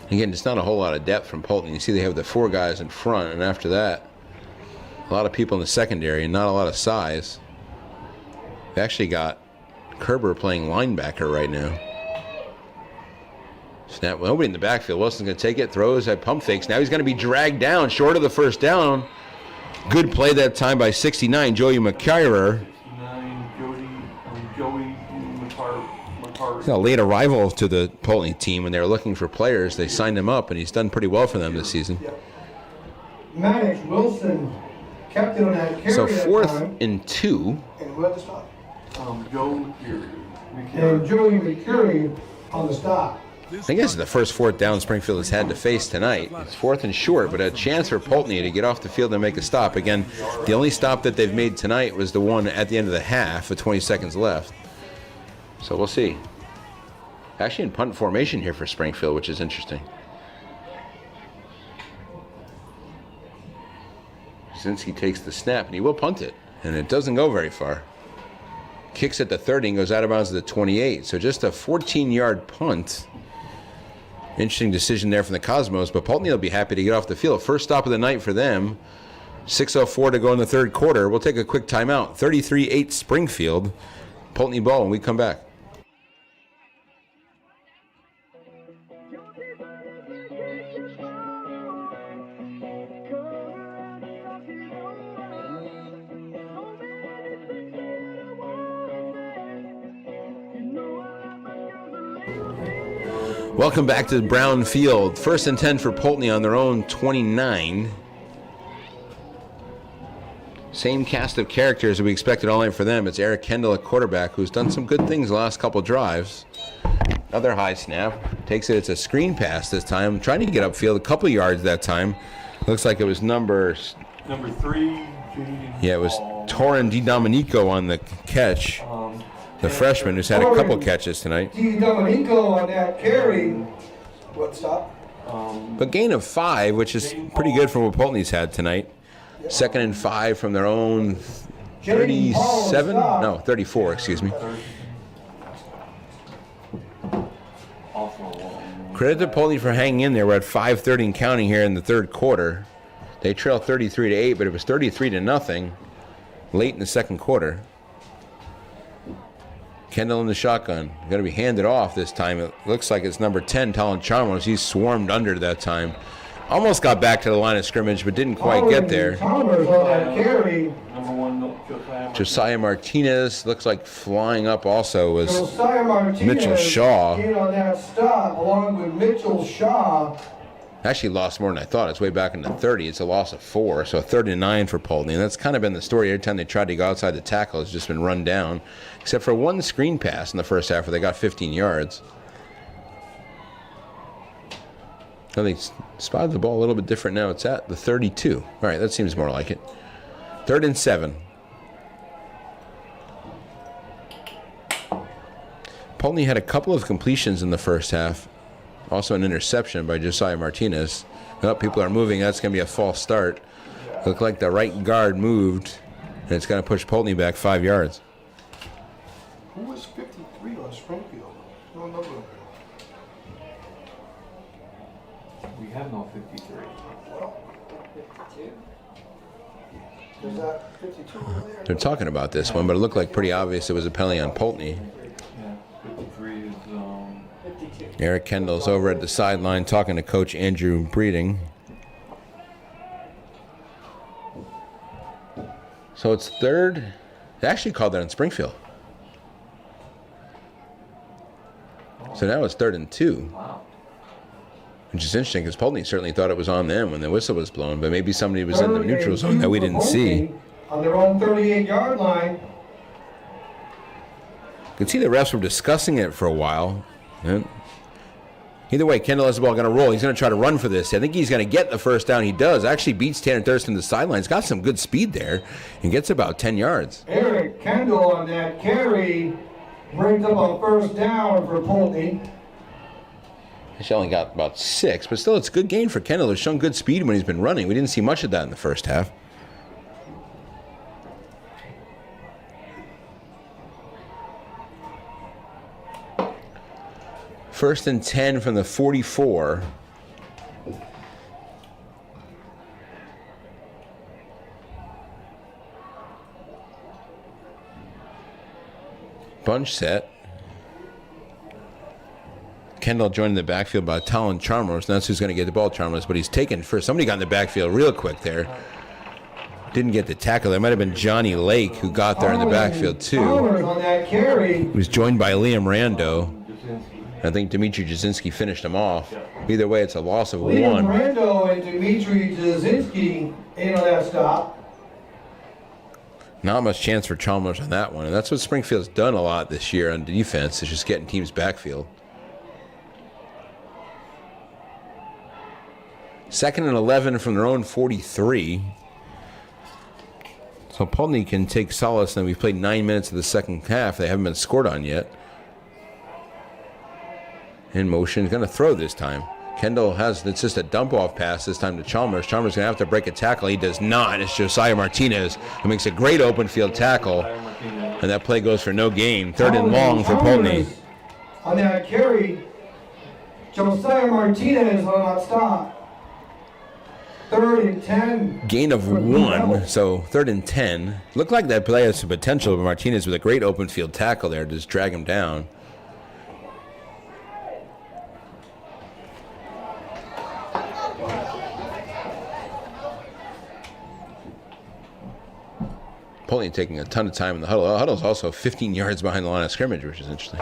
Again, it's not a whole lot of depth from Poultney. You see they have the 4 guys in front, and after that, a lot of people in the secondary and not a lot of size. They actually got Kerber playing linebacker right now. Snap, nobody in the backfield. Wilson's going to take it, throws at pump fakes. Now he's going to be dragged down, short of the first down. Good play that time by 69, Joey McCarver. 69, Joey McCarver. He's a late arrival to the Poultney team when they were looking for players. They signed him up, and he's done pretty well for them this season. Maddox Wilson kept it on that carry. So that 4th time. and 2. And who had the stop? Joe And Joey McCurry on the stop. I think this is the first 4th down Springfield has had to face tonight. It's 4th and short, but a chance for Poultney to get off the field and make a stop. Again, the only stop that they've made tonight was the one at the end of the half with 20 seconds left. So we'll see. Actually in punt formation here for Springfield, which is interesting. Since takes the snap, and he will punt it, and it doesn't go very far. Kicks at the 30 and goes out of bounds at the 28. So just a 14-yard punt. Interesting decision there from the Cosmos, but Poultney will be happy to get off the field. First stop of the night for them. 6:04 to go in the 3rd quarter. We'll take a quick timeout. 33-8 Springfield. Poultney ball when we come back. Welcome back to Brown Field. 1st and 10 for Poultney on their own 29. Same cast of characters that we expected all night for them. It's Eric Kendall at quarterback, who's done some good things the last couple drives. Another high snap. Takes it. It's a screen pass this time. Trying to get upfield a couple yards that time. Looks like it was number 3. Yeah, it was Torrin DiDomenico on the catch. The freshman who's had a couple catches tonight. DiDomenico on that carry. What stop? But gain of 5, which is pretty good from what Poultney's had tonight. 2nd and 5 from their own 37? No, 34, excuse me. Credit to Poultney for hanging in there. We're at 5:30 and counting here in the 3rd quarter. They trail 33-8, but it was 33-0 late in the 2nd quarter. Kendall in the shotgun. Going to be handed off this time. It looks like it's number 10, Talon Chalmers. He's swarmed under that time. Almost got back to the line of scrimmage, but didn't quite get there. Chalmers on that carry. Number 1, Josiah Martinez looks like flying up also was Josiah Martinez Mitchell Shaw. in on that stop along with Mitchell Shaw. Actually lost more than I thought. It's way back in the 30. It's a loss of 4, so 39 for Poultney. And that's kind of been the story. Every time they tried to go outside the tackle, it's just been run down, except for one screen pass in the first half where they got 15 yards. So they spotted the ball a little bit different now. It's at the 32. All right, that seems more like it. 3rd and 7. Poultney had a couple of completions in the first half. Also an interception by Josiah Martinez. Oh, people are moving. That's going to be a false start. Looked like the right guard moved, and it's going to push Poultney back 5 yards. Who was 53 on Springfield? No number. We have no 53. Well, 52. There's that 52 over there. They're talking about this one, but it looked like pretty obvious it was a penalty on Poultney. Yeah, 53 is 52. Eric Kendall's over at the sideline talking to Coach Andrew Breeding. So it's 3rd. They actually called that in Springfield. So now it's 3rd and 2. Wow. Which is interesting because Poultney certainly thought it was on them when the whistle was blown, but maybe somebody was in the neutral zone that we didn't see. On their own 38-yard line. You could see the refs were discussing it for a while. And Either way, Kendall has the ball going to roll. He's going to try to run for this. I think he's going to get the first down. He does. Actually beats Tanner Thurston to the sidelines. Got some good speed there and gets about 10 yards. Eric Kendall on that carry brings up a first down for Poultney. He only got about 6, but still it's a good gain for Kendall. He's shown good speed when he's been running. We didn't see much of that in the first half. First and 10 from the 44. Bunch set. Kendall joined the backfield by Talon Chalmers. That's who's going to get the ball, Chalmers, but he's taken first. Somebody got in the backfield real quick there. Didn't get the tackle. There might have been Johnny Lake who got there in the backfield too. On that carry. He was joined by Liam Rando. I think Dimitri Jasinski finished him off. Either way, it's a loss of Liam 1. Rando and Dimitri Jasinski in on that stop. Not much chance for Chalmers on that one. And that's what Springfield's done a lot this year on defense, is just getting teams backfield. 2nd and 11 from their own 43. So Poultney can take solace. And we've played 9 minutes of the second half. They haven't been scored on yet. In motion, going to throw this time. Kendall has, it's just a dump-off pass this time to Chalmers. Chalmers going to have to break a tackle. He does not. It's Josiah Martinez who makes a great open field tackle. And that play goes for no gain. 3rd and long for Poultney. On that carry, Josiah Martinez on that stop. 3rd and 10. Gain of 1, so 3rd and 10. Looked like that play has some potential, but Martinez with a great open field tackle there to just drag him down. Poultney taking a ton of time in the huddle. The huddle's also 15 yards behind the line of scrimmage, which is interesting.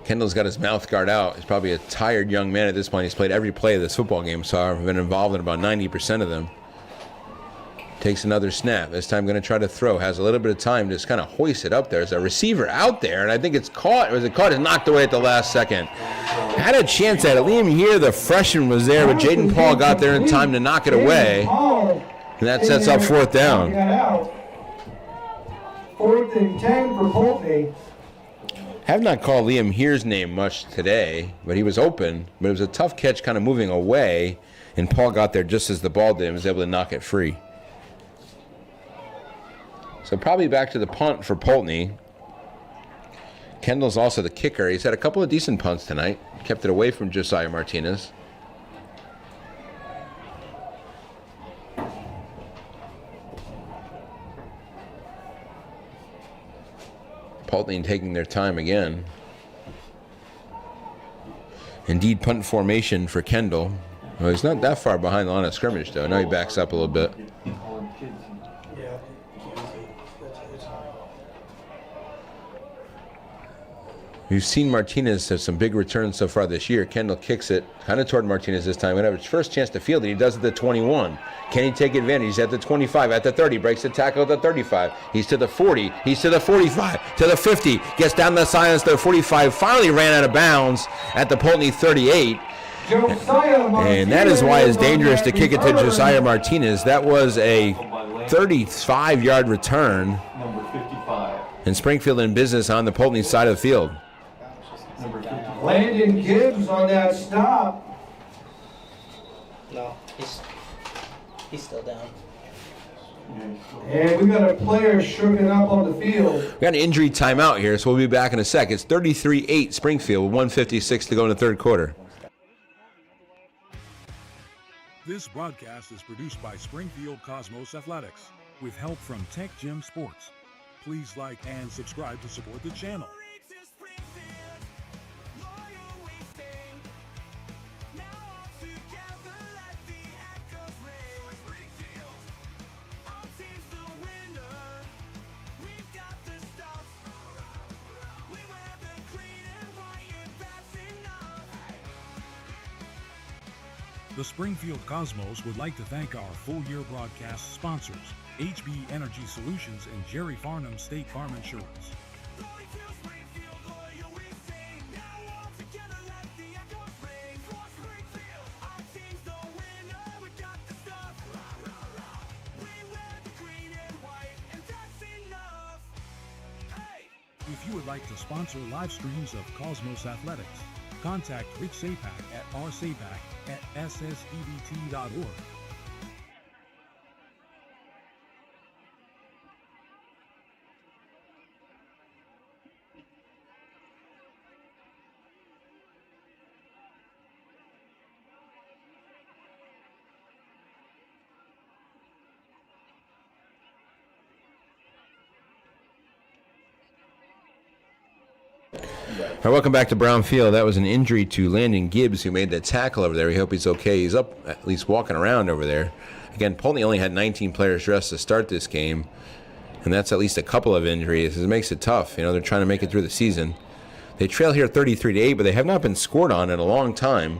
Kendall's got his mouth guard out. He's probably a tired young man at this point. He's played every play of this football game, so I've been involved in about 90% of them. Takes another snap. This time going to try to throw. Has a little bit of time to just kind of hoist it up there. There's a receiver out there, and I think it's caught. Was it caught? It's knocked away at the last second. Had a chance at it. Liam here, the freshman, was there, but Jaden Paul got there in time to knock it away. And that sets up 4th down. 4th and 10 for Poultney. Have not called Liam Here's name much today, but he was open. But it was a tough catch kind of moving away, and Paul got there just as the ball did and was able to knock it free. So probably back to the punt for Poultney. Kendall's also the kicker. He's had a couple of decent punts tonight. Kept it away from Josiah Martinez. Poultney taking their time again. Indeed, punt formation for Kendall. Well, he's not that far behind the line of scrimmage, though. Now he backs up a little bit. We've seen Martinez have some big returns so far this year. Kendall kicks it kind of toward Martinez this time. Going to have his first chance to field it. He does it at the 21. Can he take advantage? He's at the 25, at the 30, breaks the tackle at the 35. He's to the 40, he's to the 45, to the 50, gets down the sidelines to the 45, finally ran out of bounds at the Poultney 38. And that is why it's dangerous to kick it to Josiah Martinez. That was a 35-yard return. Number 55. And Springfield in business on the Poultney side of the field. Landon Gibbs on that stop. No, he's still down. And we got a player shooken up on the field. We got an injury timeout here, so we'll be back in a sec. It's 33-8 Springfield with 1:56 to go in the third quarter. This broadcast is produced by Springfield Cosmos Athletics with help from Tech Gym Sports. Please like and subscribe to support the channel. The Springfield Cosmos would like to thank our full-year broadcast sponsors, HB Energy Solutions and Jerry Farnham State Farm Insurance. If you would like to sponsor live streams of Cosmos Athletics, contact Rick Sapak at rsapak@ssdbt.org. All right, welcome back to Brown Field. That was an injury to Landon Gibbs, who made that tackle over there. We hope he's okay. He's up, at least walking around over there. Again, Poultney only had 19 players dressed to start this game, and that's at least a couple of injuries. It makes it tough. You know, they're trying to make it through the season. They trail here 33-8, but they have not been scored on in a long time.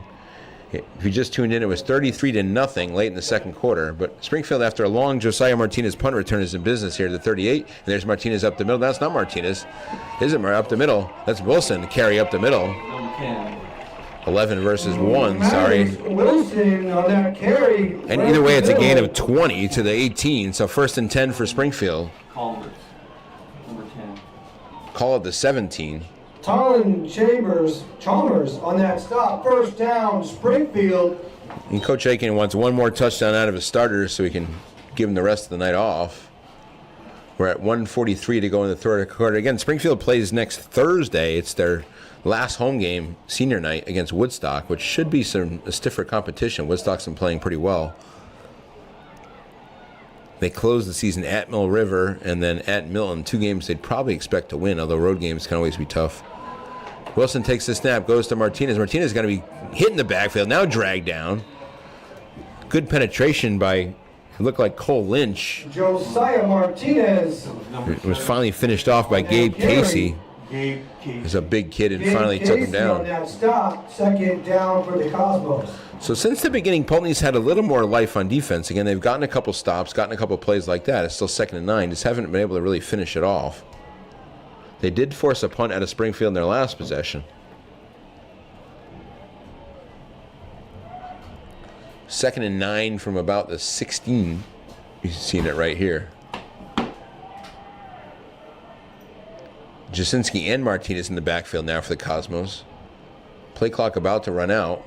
If you just tuned in, it was 33-0 late in the second quarter. But Springfield, after a long Josiah Martinez punt return, is in business here to 38. And there's Martinez up the middle. That's not Martinez. Isn't up the middle. That's Wilson to carry up the middle. 11 versus 1, sorry. Wilson on that carry. And either way, it's a gain of 20 to the 18. So 1st and 10 for Springfield. Chalmers, number 10. Call it the 17. Chalmers on that stop. First down, Springfield. And Coach Aiken wants one more touchdown out of his starters so he can give him the rest of the night off. We're at 1:43 to go in the third quarter. Again, Springfield plays next Thursday. It's their last home game, senior night, against Woodstock, which should be a stiffer competition. Woodstock's been playing pretty well. They close the season at Mill River and then at Milton. 2 games they'd probably expect to win, although road games can always be tough. Wilson takes the snap, goes to Martinez. Martinez is going to be hitting the backfield, now dragged down. Good penetration by, it looked like Cole Lynch. Josiah Martinez. It was finally finished off by Gabe Casey. He's a big kid and finally took him down. On that stop, second down for the Cosmos. So since the beginning, Poultney's had a little more life on defense. Again, they've gotten a couple stops, gotten a couple plays like that. It's still 2nd and 9. Just haven't been able to really finish it off. They did force a punt out of Springfield in their last possession. 2nd and 9 from about the 16. You've seen it right here. Jasinski and Martinez in the backfield now for the Cosmos. Play clock about to run out.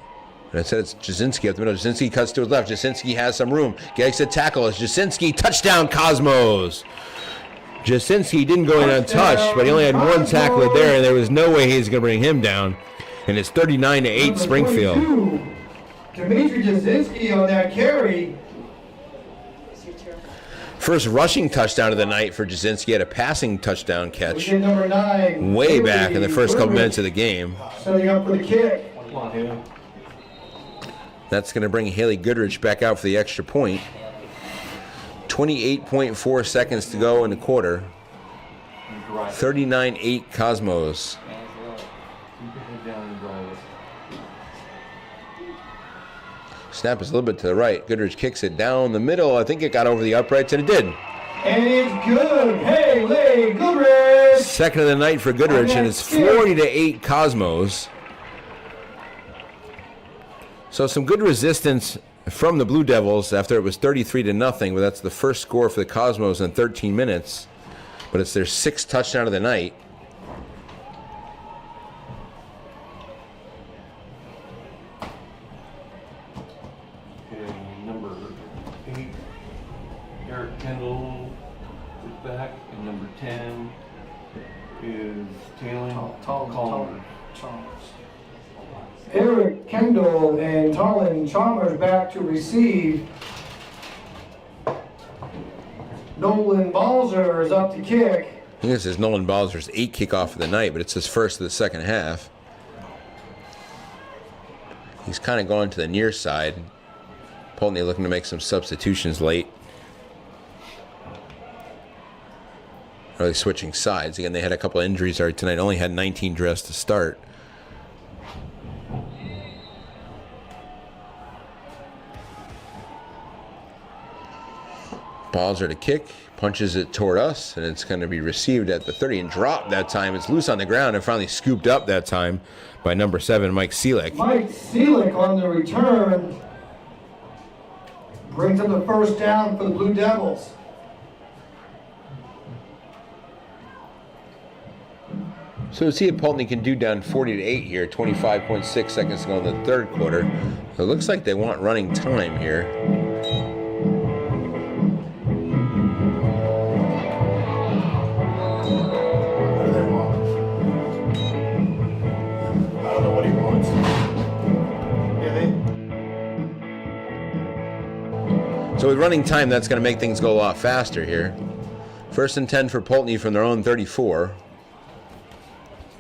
And I said it's Jasinski up the middle. Jasinski cuts to his left. Jasinski has some room. Gets a tackle. It's Jasinski. Touchdown, Cosmos. Jasinski didn't go in untouched, but he only had one tackler there, and there was no way he was going to bring him down. And it's 39-8 Springfield. Dimitri Jasinski on that carry. First rushing touchdown of the night for Jasinski. Had a passing touchdown catch Number 9, way back in the first couple minutes of the game. Setting up for the kick. That's going to bring Haley Goodrich back out for the extra point. 28.4 seconds to go in the quarter. 39-8 Cosmos. Snap is a little bit to the right. Goodrich kicks it down the middle. I think it got over the uprights, and it did. And it's good. Haley Goodrich. Second of the night for Goodrich, and it's 40-8 Cosmos. So some good resistance from the Blue Devils after it was 33-0, but that's the first score for the Cosmos in 13 minutes. But it's their 6th touchdown of the night. Okay, number 8, Eric Kendall is back, and number 10 is Chalmers. Eric Kendall and Talon Chalmers back to receive. Nolan Balzer is up to kick. I think this is Nolan Balzer's 8th kickoff of the night, but it's his first of the second half. He's kind of gone to the near side. Poultney looking to make some substitutions late. Really switching sides. Again, they had a couple injuries already tonight. Only had 19 dressed to start. Balzer to kick, punches it toward us, and it's going to be received at the 30 and dropped that time. It's loose on the ground and finally scooped up that time by number 7, Mike Seelick. Mike Seelick on the return brings up the first down for the Blue Devils. So let's see if Poultney can do down 40-8 here. 25.6 seconds to go in the third quarter. It looks like they want running time here. So with running time, that's going to make things go a lot faster here. First and 10 for Poultney from their own 34.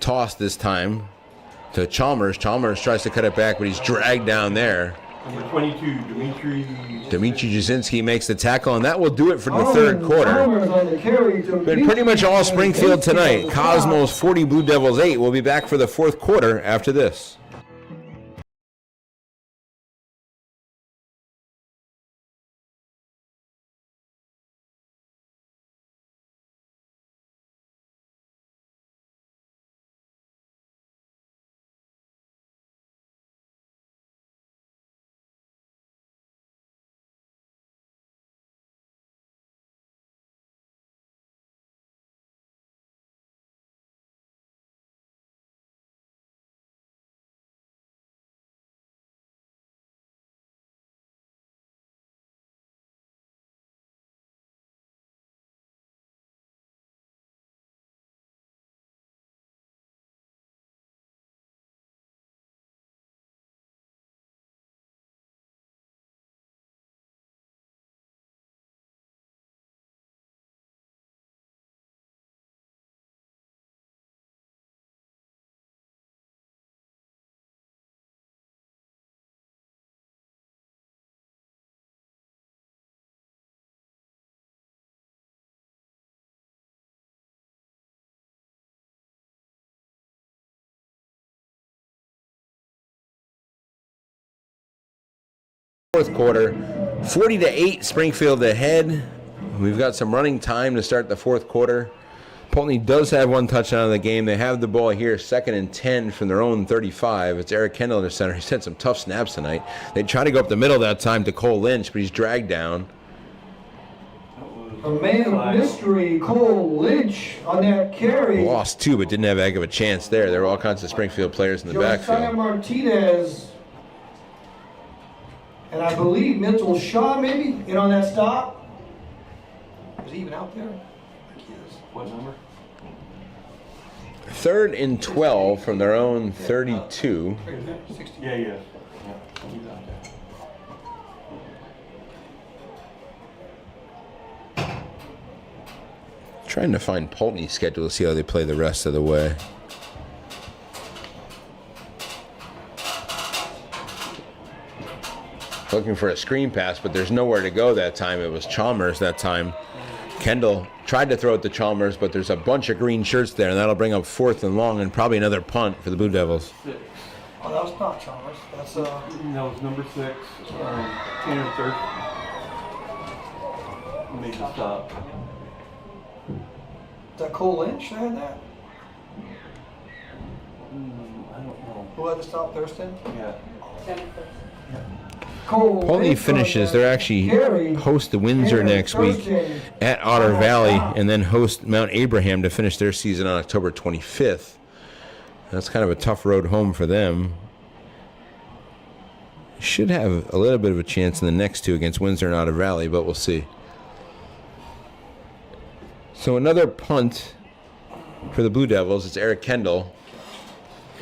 Toss this time to Chalmers. Chalmers tries to cut it back, but he's dragged down there. Number 22, Dmitry Jasinski makes the tackle, and that will do it for the third quarter. Been pretty much all Springfield tonight. Cosmos 40, Blue Devils 8. We'll be back for the fourth quarter after this. Fourth quarter, 40-8, Springfield ahead. We've got some running time to start the fourth quarter. Poultney does have one touchdown in the game. They have the ball here, 2nd and 10 from their own 35. It's Eric Kendall in the center. He's had some tough snaps tonight. They try to go up the middle that time to Cole Lynch, but he's dragged down. A man of mystery, Cole Lynch, on that carry. Lost two, but didn't have a heck of a chance there. There were all kinds of Springfield players in the backfield. Martinez. And I believe Mitchell Shaw maybe in on that stop. Is he even out there? I think he is. What number? 3rd and 12 from their own 32. Yeah. He's out there. Trying to find Poultney's schedule to see how they play the rest of the way. Looking for a screen pass, but there's nowhere to go that time. It was Chalmers that time. Kendall tried to throw it to Chalmers, but there's a bunch of green shirts there, and that'll bring up 4th and long and probably another punt for the Blue Devils. Oh, that was not Chalmers. That's That was number 6, Tanner Thurston. Made the stop. Is that Cole Lynch that had that? I don't know. Who had to stop Thurston? Yeah. Poultney finishes. They're actually host the Windsor next week at Otter Valley, and then host Mount Abraham to finish their season on October 25th. That's kind of a tough road home for them. Should have a little bit of a chance in the next two against Windsor and Otter Valley, but we'll see. So another punt for the Blue Devils. It's Eric Kendall.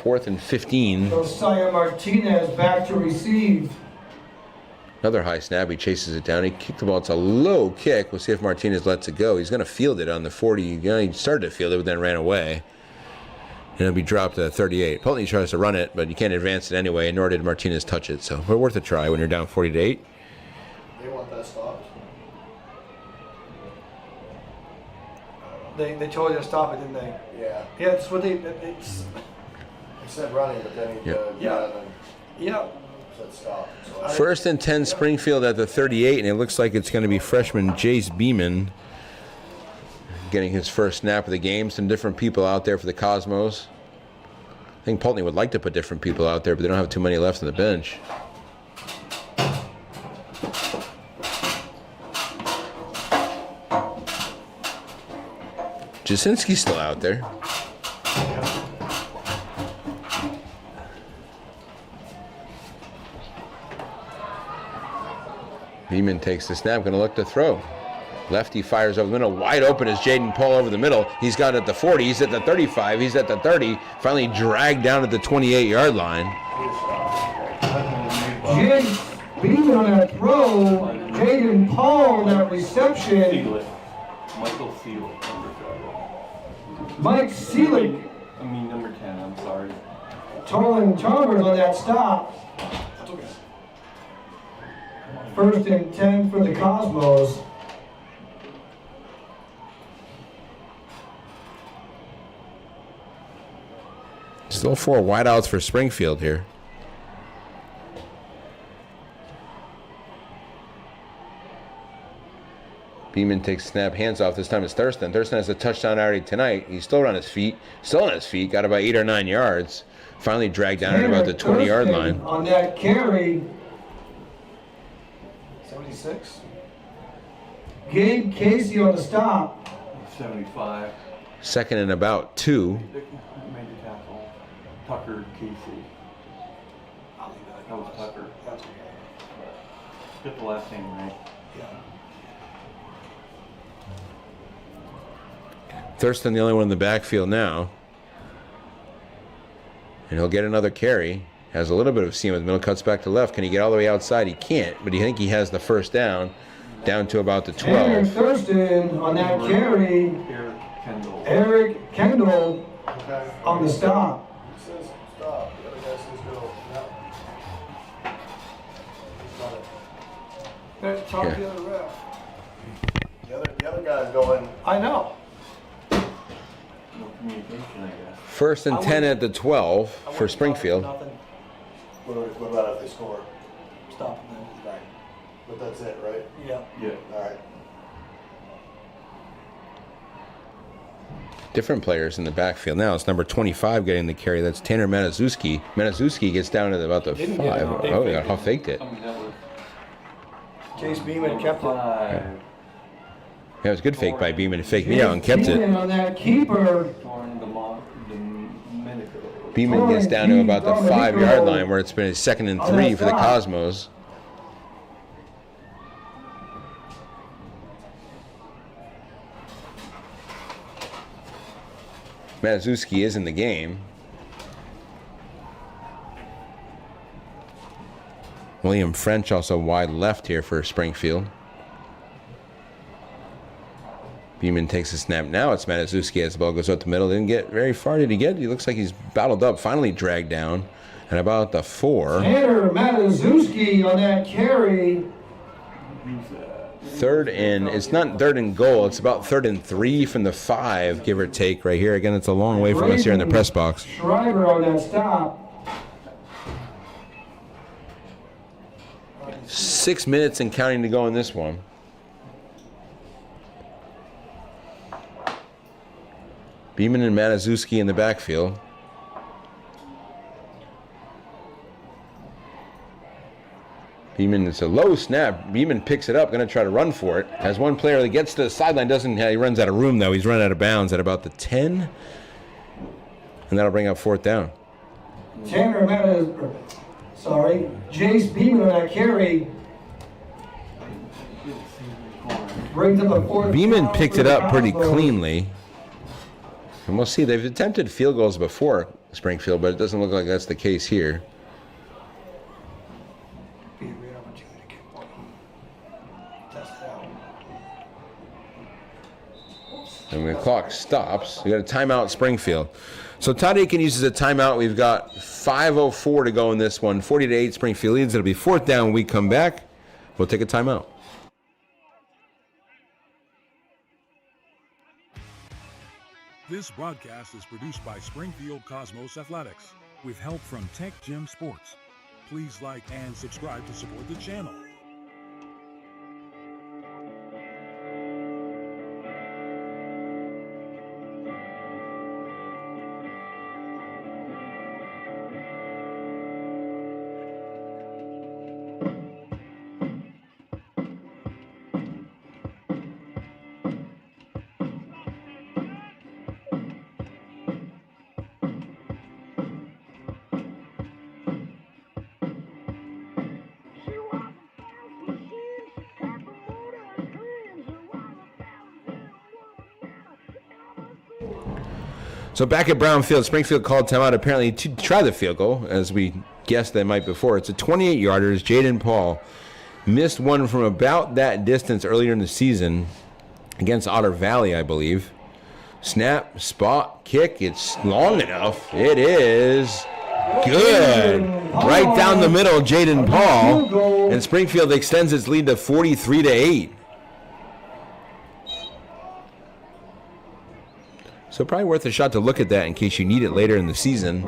4th and 15. Josiah Martinez back to receive. Another high snap. He chases it down. He kicked the ball. It's a low kick. We'll see if Martinez lets it go. He's going to field it on the 40. He started to field it, but then ran away. And it'll be dropped at 38. Poultney tries to run it, but you can't advance it anyway, nor did Martinez touch it. So we're worth a try when you're down 40-8. They want that stopped. They told you to stop it, didn't they? Yeah. Yeah, that's what they They said running, but then he said stop. So 1st and 10 Springfield at the 38, and it looks like it's going to be freshman Jace Beeman getting his first snap of the game. Some different people out there for the Cosmos. I think Poultney would like to put different people out there, but they don't have too many left on the bench. Jasinski's still out there. Beeman takes the snap, going to look to throw. Lefty fires over the middle. Wide open is Jaden Paul over the middle. He's got it at the 40. He's at the 35. He's at the 30. Finally dragged down at the 28-yard line. Beeman on that throw. Jaden Paul on that reception. Michael Seelig. Mike Seelig. I mean, number 10, I'm sorry. Tolan Chalmers on that stop. First and 10 for the Cosmos. Still 4 wideouts for Springfield here. Beeman takes snap, hands off. This time it's Thurston. Thurston has a touchdown already tonight. He's still on his feet. Got about 8 or 9 yards. Finally dragged down at about the 20-yard line. On that carry. 76. Gabe Casey on the stop. 75. Second and about 2. Made the tackle. Tucker Casey. That was Tucker. That's okay. Get the last name right. Yeah. Thurston the only one in the backfield now. And he'll get another carry. Has a little bit of seam with the middle, cuts back to left. Can he get all the way outside? He can't, but I think he has the first down to about the 12. Aaron Thurston on that carry. Eric Kendall on the stop. He says stop. The other guy says go. Let's talk to the other ref. The other guy's going. I know. No communication, I guess. First and 10 at the 12 for Springfield. Nothing. What about if they score? Stop them. Right. But that's it, right? Yeah. Yeah. All right. Different players in the backfield now. It's number 25 getting the carry. That's Tanner Manazuski. Manazuski gets down to about the 5. Oh, yeah, how faked it. I mean, that was Chase Beeman kept it. 5. Yeah, it was a good fake by Beeman. He faked me out and kept it. Beeman on that keeper. Beeman gets down to about the 5-yard line where it's been a 2nd and 3 for the Cosmos. Manazuski is in the game. William French also wide left here for Springfield. Beeman takes a snap. Now it's Manazuski as the ball goes up the middle. Didn't get very far. Did he get? He looks like he's battled up. Finally dragged down at about the 4. Tanner Manazuski on that carry. Third and, it's not 3rd and goal. It's about 3rd and 3 from the 5, give or take, right here. Again, it's a long way from us here in the press box. Schreiber on that stop. 6 minutes and counting to go in this one. Beeman and Manazuski in the backfield. Beeman, it's a low snap. Beeman picks it up, going to try to run for it. Has one player that gets to the sideline, he runs out of room though. He's run out of bounds at about the 10. And that'll bring up 4th down. Tanner Jace Beeman on that carry. Brings up a 4th. Beeman down picked for it the up pretty Cosmos. cleanly. And we'll see. They've attempted field goals before, Springfield, but it doesn't look like that's the case here. Be a great opportunity to get one. Test it out. And when the clock stops, we got a timeout, Springfield. So Todd Aiken uses a timeout. We've got 5:04 to go in this one. 40-8, Springfield leads. It'll be 4th down when we come back. We'll take a timeout. This broadcast is produced by Springfield Cosmos Athletics with help from Tech Gym Sports. Please like and subscribe to support the channel. So back at Brownfield, Springfield called timeout apparently to try the field goal, as we guessed they might before. It's a 28-yarder. Jaden Paul missed one from about that distance earlier in the season against Otter Valley, I believe. Snap, spot, kick. It's long enough. It is good. Right down the middle, Jaden Paul. And Springfield extends its lead to 43-8. So probably worth a shot to look at that in case you need it later in the season.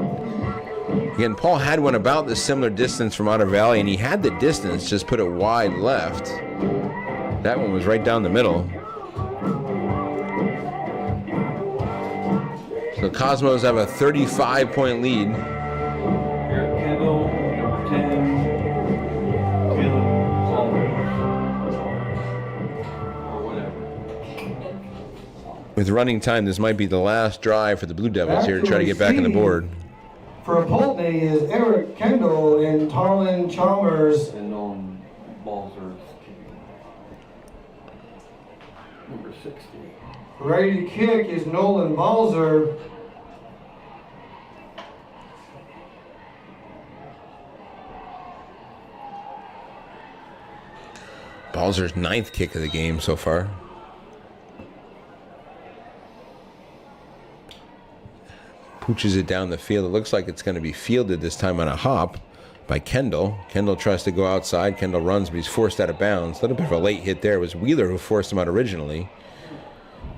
Again, Paul had one about the similar distance from Otter Valley, and he had the distance, just put it wide left. That one was right down the middle. So Cosmos have a 35-point lead. Kendall, number 10, With running time, this might be the last drive for the Blue Devils here to try to get back on the board. For Poultney is Eric Kendall and Tarlin Chalmers. And Nolan Balzer kicking. Number 60. Ready to kick is Nolan Balzer. Balzer's 9th kick of the game so far. Pooches it down the field. It looks like it's going to be fielded this time on a hop by Kendall. Kendall tries to go outside. Kendall runs, but he's forced out of bounds. A little bit of a late hit there. It was Wheeler who forced him out originally.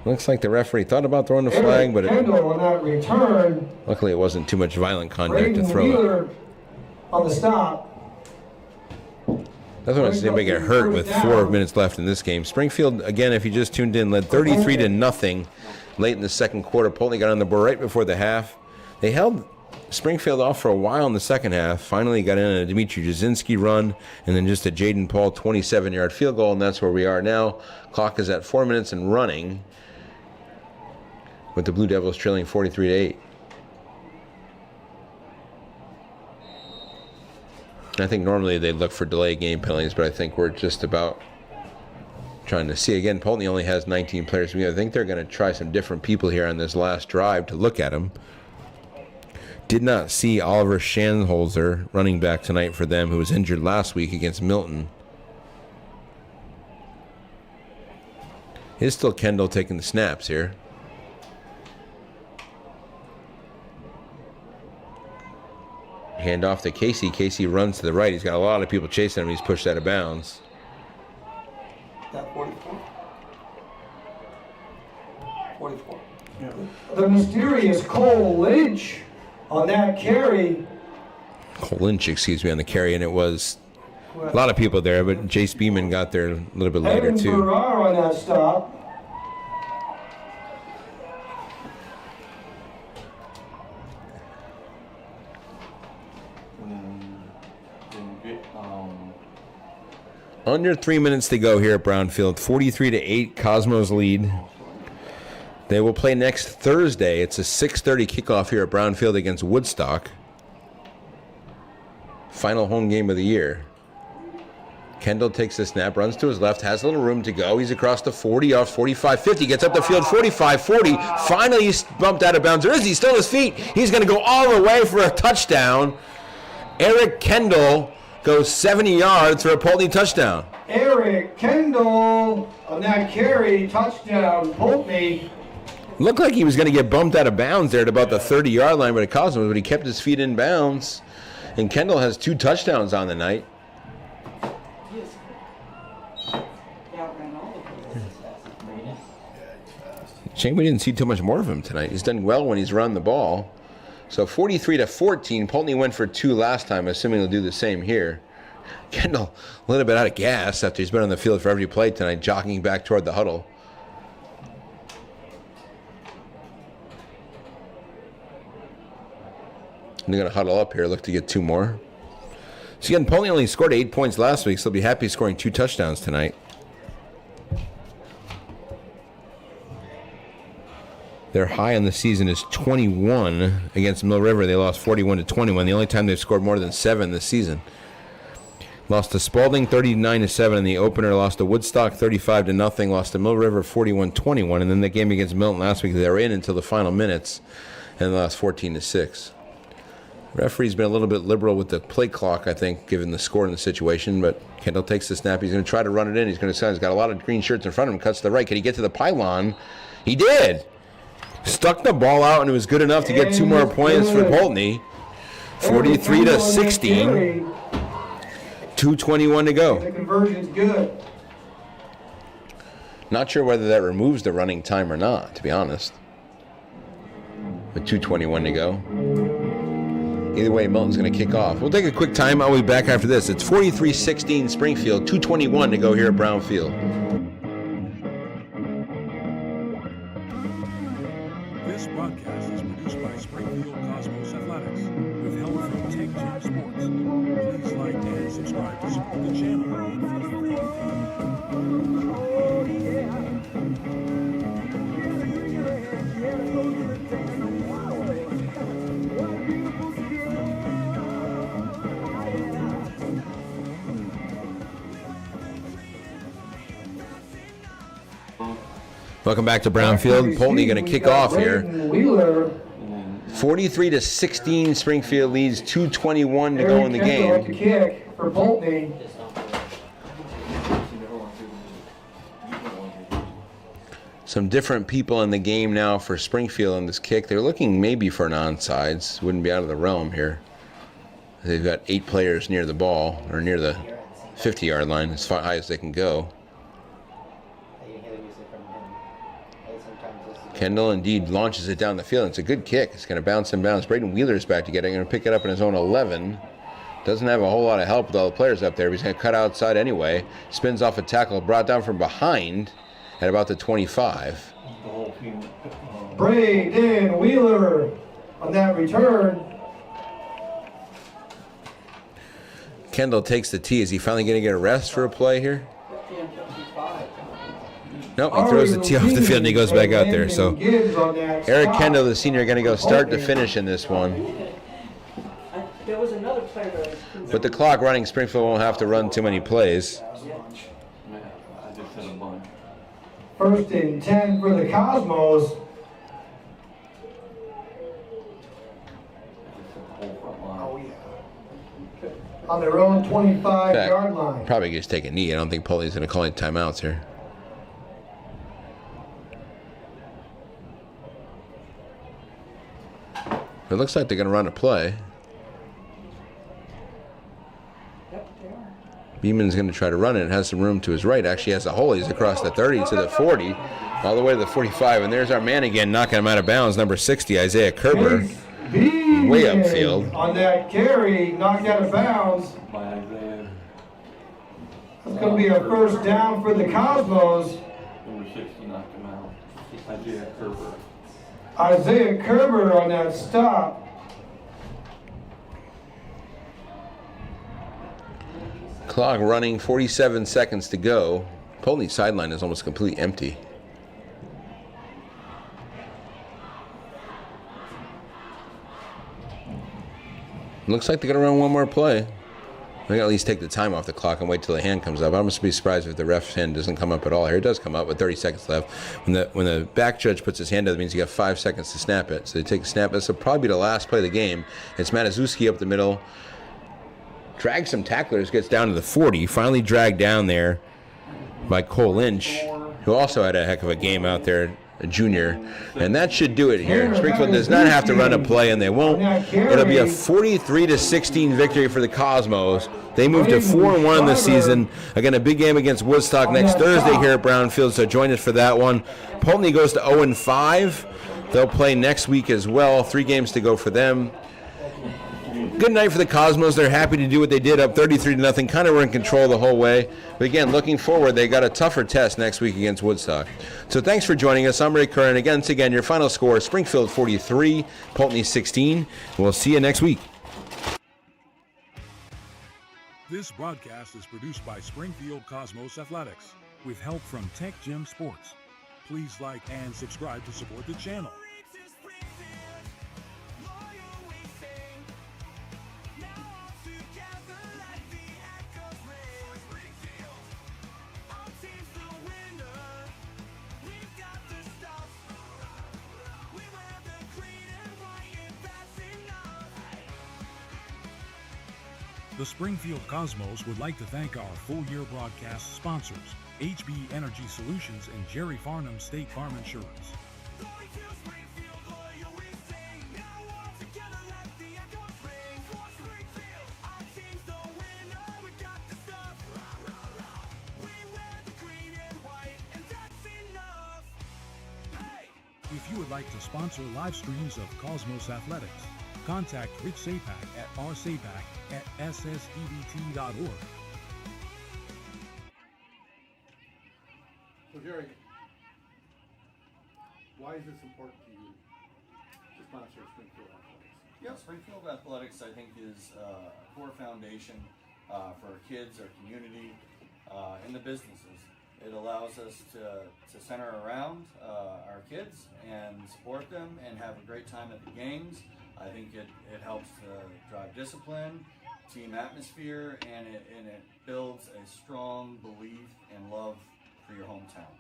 Looks like the referee thought about throwing the flag, but Kendall on that return. Luckily it wasn't too much violent contact to throw Wheeler it. on the stop. Doesn't want to see anybody get hurt with 4 minutes left in this game. Springfield, again, if you just tuned in, led 33-0 late in the second quarter. Poultney got on the board right before the half. They held Springfield off for a while in the second half. Finally got in a Dmitry Jasinski run, and then just a Jaden Paul 27-yard field goal, and that's where we are now. Clock is at 4 minutes and running, with the Blue Devils trailing 43-8. I think normally they'd look for delay game penalties, but I think we're just about trying to see. Again, Poultney only has 19 players. I think they're going to try some different people here on this last drive to look at them. Did not see Oliver Schanholzer, running back tonight for them, who was injured last week against Milton. It's still Kendall taking the snaps here. Hand off to Casey. Casey runs to the right. He's got a lot of people chasing him. He's pushed out of bounds. That 44? 44. Yeah. The mysterious Cole Lynch on that carry. Cole Lynch, excuse me, on the carry, and it was a lot of people there, but Jace Beeman got there a little bit later, Evan too. Ferrar on that stop. Under 3 minutes to go here at Brownfield. 43-8, Cosmos lead. They will play next Thursday. It's a 6:30 kickoff here at Brownfield against Woodstock. Final home game of the year. Kendall takes the snap, runs to his left, has a little room to go. He's across the 40, off 45, 50, gets up the field, 45, 40. Finally, he's bumped out of bounds. There is he still on his feet. He's going to go all the way for a touchdown. Eric Kendall goes 70 yards for a Poultney touchdown. Eric Kendall on that carry, touchdown, Poultney. Looked like he was going to get bumped out of bounds there at about the 30-yard line, but it cost him, but he kept his feet in bounds. And Kendall has 2 touchdowns on the night. Shame we didn't see too much more of him tonight. He's done well when he's run the ball. So 43-14. Poultney went for 2 last time, assuming he'll do the same here. Kendall a little bit out of gas after he's been on the field for every play tonight, jogging back toward the huddle. And they're going to huddle up here, look to get 2 more. So again, Poultney only scored 8 points last week, so they'll be happy scoring 2 touchdowns tonight. Their high on the season is 21 against Mill River. They lost 41-21. The only time they've scored more than 7 this season. Lost to Spalding 39-7 in the opener. Lost to Woodstock 35-0. Lost to Mill River 41-21. And then the game against Milton last week, they were in until the final minutes. and they lost 14-6. Referee's been a little bit liberal with the play clock, I think, given the score in the situation, but Kendall takes the snap. He's going to try to run it in. He's got a lot of green shirts in front of him, cuts to the right. Can he get to the pylon? He did! Stuck the ball out, and it was good enough to get 2 more points for Poultney. 43-16. 2:21 to go. The conversion's good. Not sure whether that removes the running time or not, to be honest. With 2:21 to go. Either way, Milton's going to kick off. We'll take a quick time. I'll be back after this. It's 43-16 Springfield, 2:21 to go here at Brown Field. This broadcast is produced by Springfield Cosmos Athletics with help from Tech Gym Sports. Please like and subscribe to support the channel. Welcome back to Brown Field. Poultney going to kick off here. 43-16, Springfield leads. 2:21 to go in the game. To kick for Poultney. Some different people in the game now for Springfield on this kick. They're looking maybe for an onside. Wouldn't be out of the realm here. They've got 8 players near the ball, or near the 50-yard line, as far high as they can go. Kendall indeed launches it down the field. It's a good kick. It's going to bounce and bounce. Braden Wheeler's back to get it. Going to pick it up in his own 11. Doesn't have a whole lot of help with all the players up there, but he's going to cut outside anyway. Spins off a tackle, brought down from behind at about the 25. Braden Wheeler on that return. Kendall takes the tee. Is he finally going to get a rest for a play here? Nope, he throws the tee off the field and he goes back out there. So Eric Kendall, the senior, going to go start to finish in this one. There was another player. With the clock running, Springfield won't have to run too many plays. First and 10 for the Cosmos. On their own 25-yard line. Probably just take a knee. I don't think Poultney's going to call any timeouts here. It looks like they're going to run a play. Beeman's going to try to run it. It has some room to his right. Actually has a hole. He's across the 30 to the 40, all the way to the 45. And there's our man again, knocking him out of bounds, number 60, Isaiah Kerber. Way upfield. On that carry, knocked out of bounds. That's going to be a first down for the Cosmos. Number 60 knocked him out. Isaiah Kerber. Isaiah Kerber on that stop. Clock running, 47 seconds to go. Poultney sideline is almost completely empty. Looks like they're going to run one more play. They're going to at least take the time off the clock and wait till the hand comes up. I'm going to be surprised if the ref's hand doesn't come up at all here. It does come up with 30 seconds left. When the back judge puts his hand up, it means you got 5 seconds to snap it. So they take a snap. This will probably be the last play of the game. It's Matuszewski up the middle. Drags some tacklers, gets down to the 40. Finally dragged down there by Cole Lynch, who also had a heck of a game out there, a junior. And that should do it here. Springfield does not have to run a play, and they won't. It'll be a 43-16 victory for the Cosmos. They move to 4-1 this season. Again, a big game against Woodstock next Thursday here at Brown Field, so join us for that one. Poultney goes to 0-5. They'll play next week as well. 3 games to go for them. Good night for the Cosmos. They're happy to do what they did, up 33-0. Kind of were in control the whole way. But again, looking forward, they got a tougher test next week against Woodstock. So thanks for joining us. I'm Ray Curran. Once again, your final score, Springfield 43, Poultney 16. We'll see you next week. This broadcast is produced by Springfield Cosmos Athletics with help from Tech Gym Sports. Please like and subscribe to support the channel. The Springfield Cosmos would like to thank our full-year broadcast sponsors, HB Energy Solutions and Jerry Farnham State Farm Insurance. If you would like to sponsor live streams of Cosmos Athletics, contact Rich Sapak at rsapak@ssdbt.org. So Jerry, why is this important to you to sponsor Springfield Athletics? Yeah, Springfield Athletics, I think, is a core foundation for our kids, our community, and the businesses. It allows us to center around our kids and support them and have a great time at the games. I think it helps to drive discipline, team atmosphere, and it builds a strong belief and love for your hometown.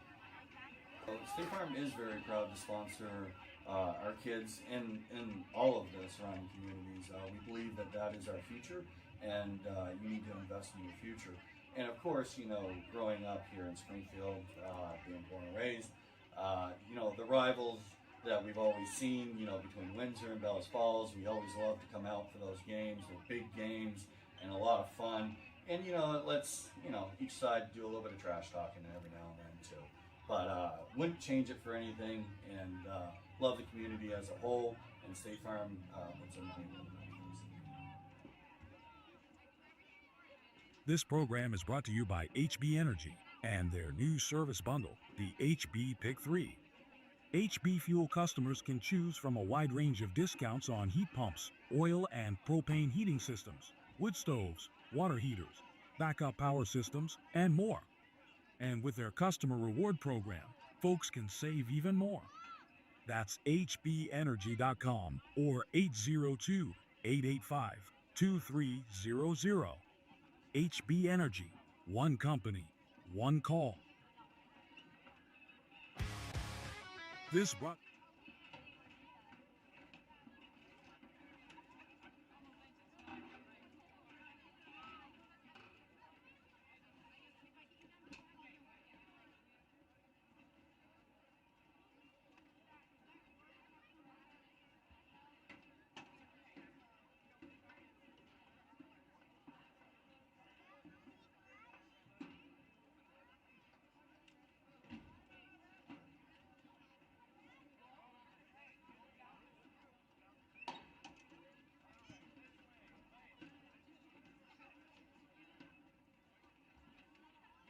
State Farm is very proud to sponsor our kids in all of the surrounding communities. We believe that is our future, and you need to invest in your future. And of course, growing up here in Springfield, being born and raised, the rivals that we've always seen, between Windsor and Bellas Falls, we always love to come out for those games. They're big games and a lot of fun. And, it lets, each side do a little bit of trash talking every now and then too. But wouldn't change it for anything, and love the community as a whole, and State Farm puts their money where their mouth is. This program is brought to you by HB Energy and their new service bundle, the HB Pick 3. HB Fuel customers can choose from a wide range of discounts on heat pumps, oil and propane heating systems, wood stoves, water heaters, backup power systems, and more. And with their customer reward program, folks can save even more. That's hbenergy.com or 802-885-2300. HB Energy, one company, one call. This brought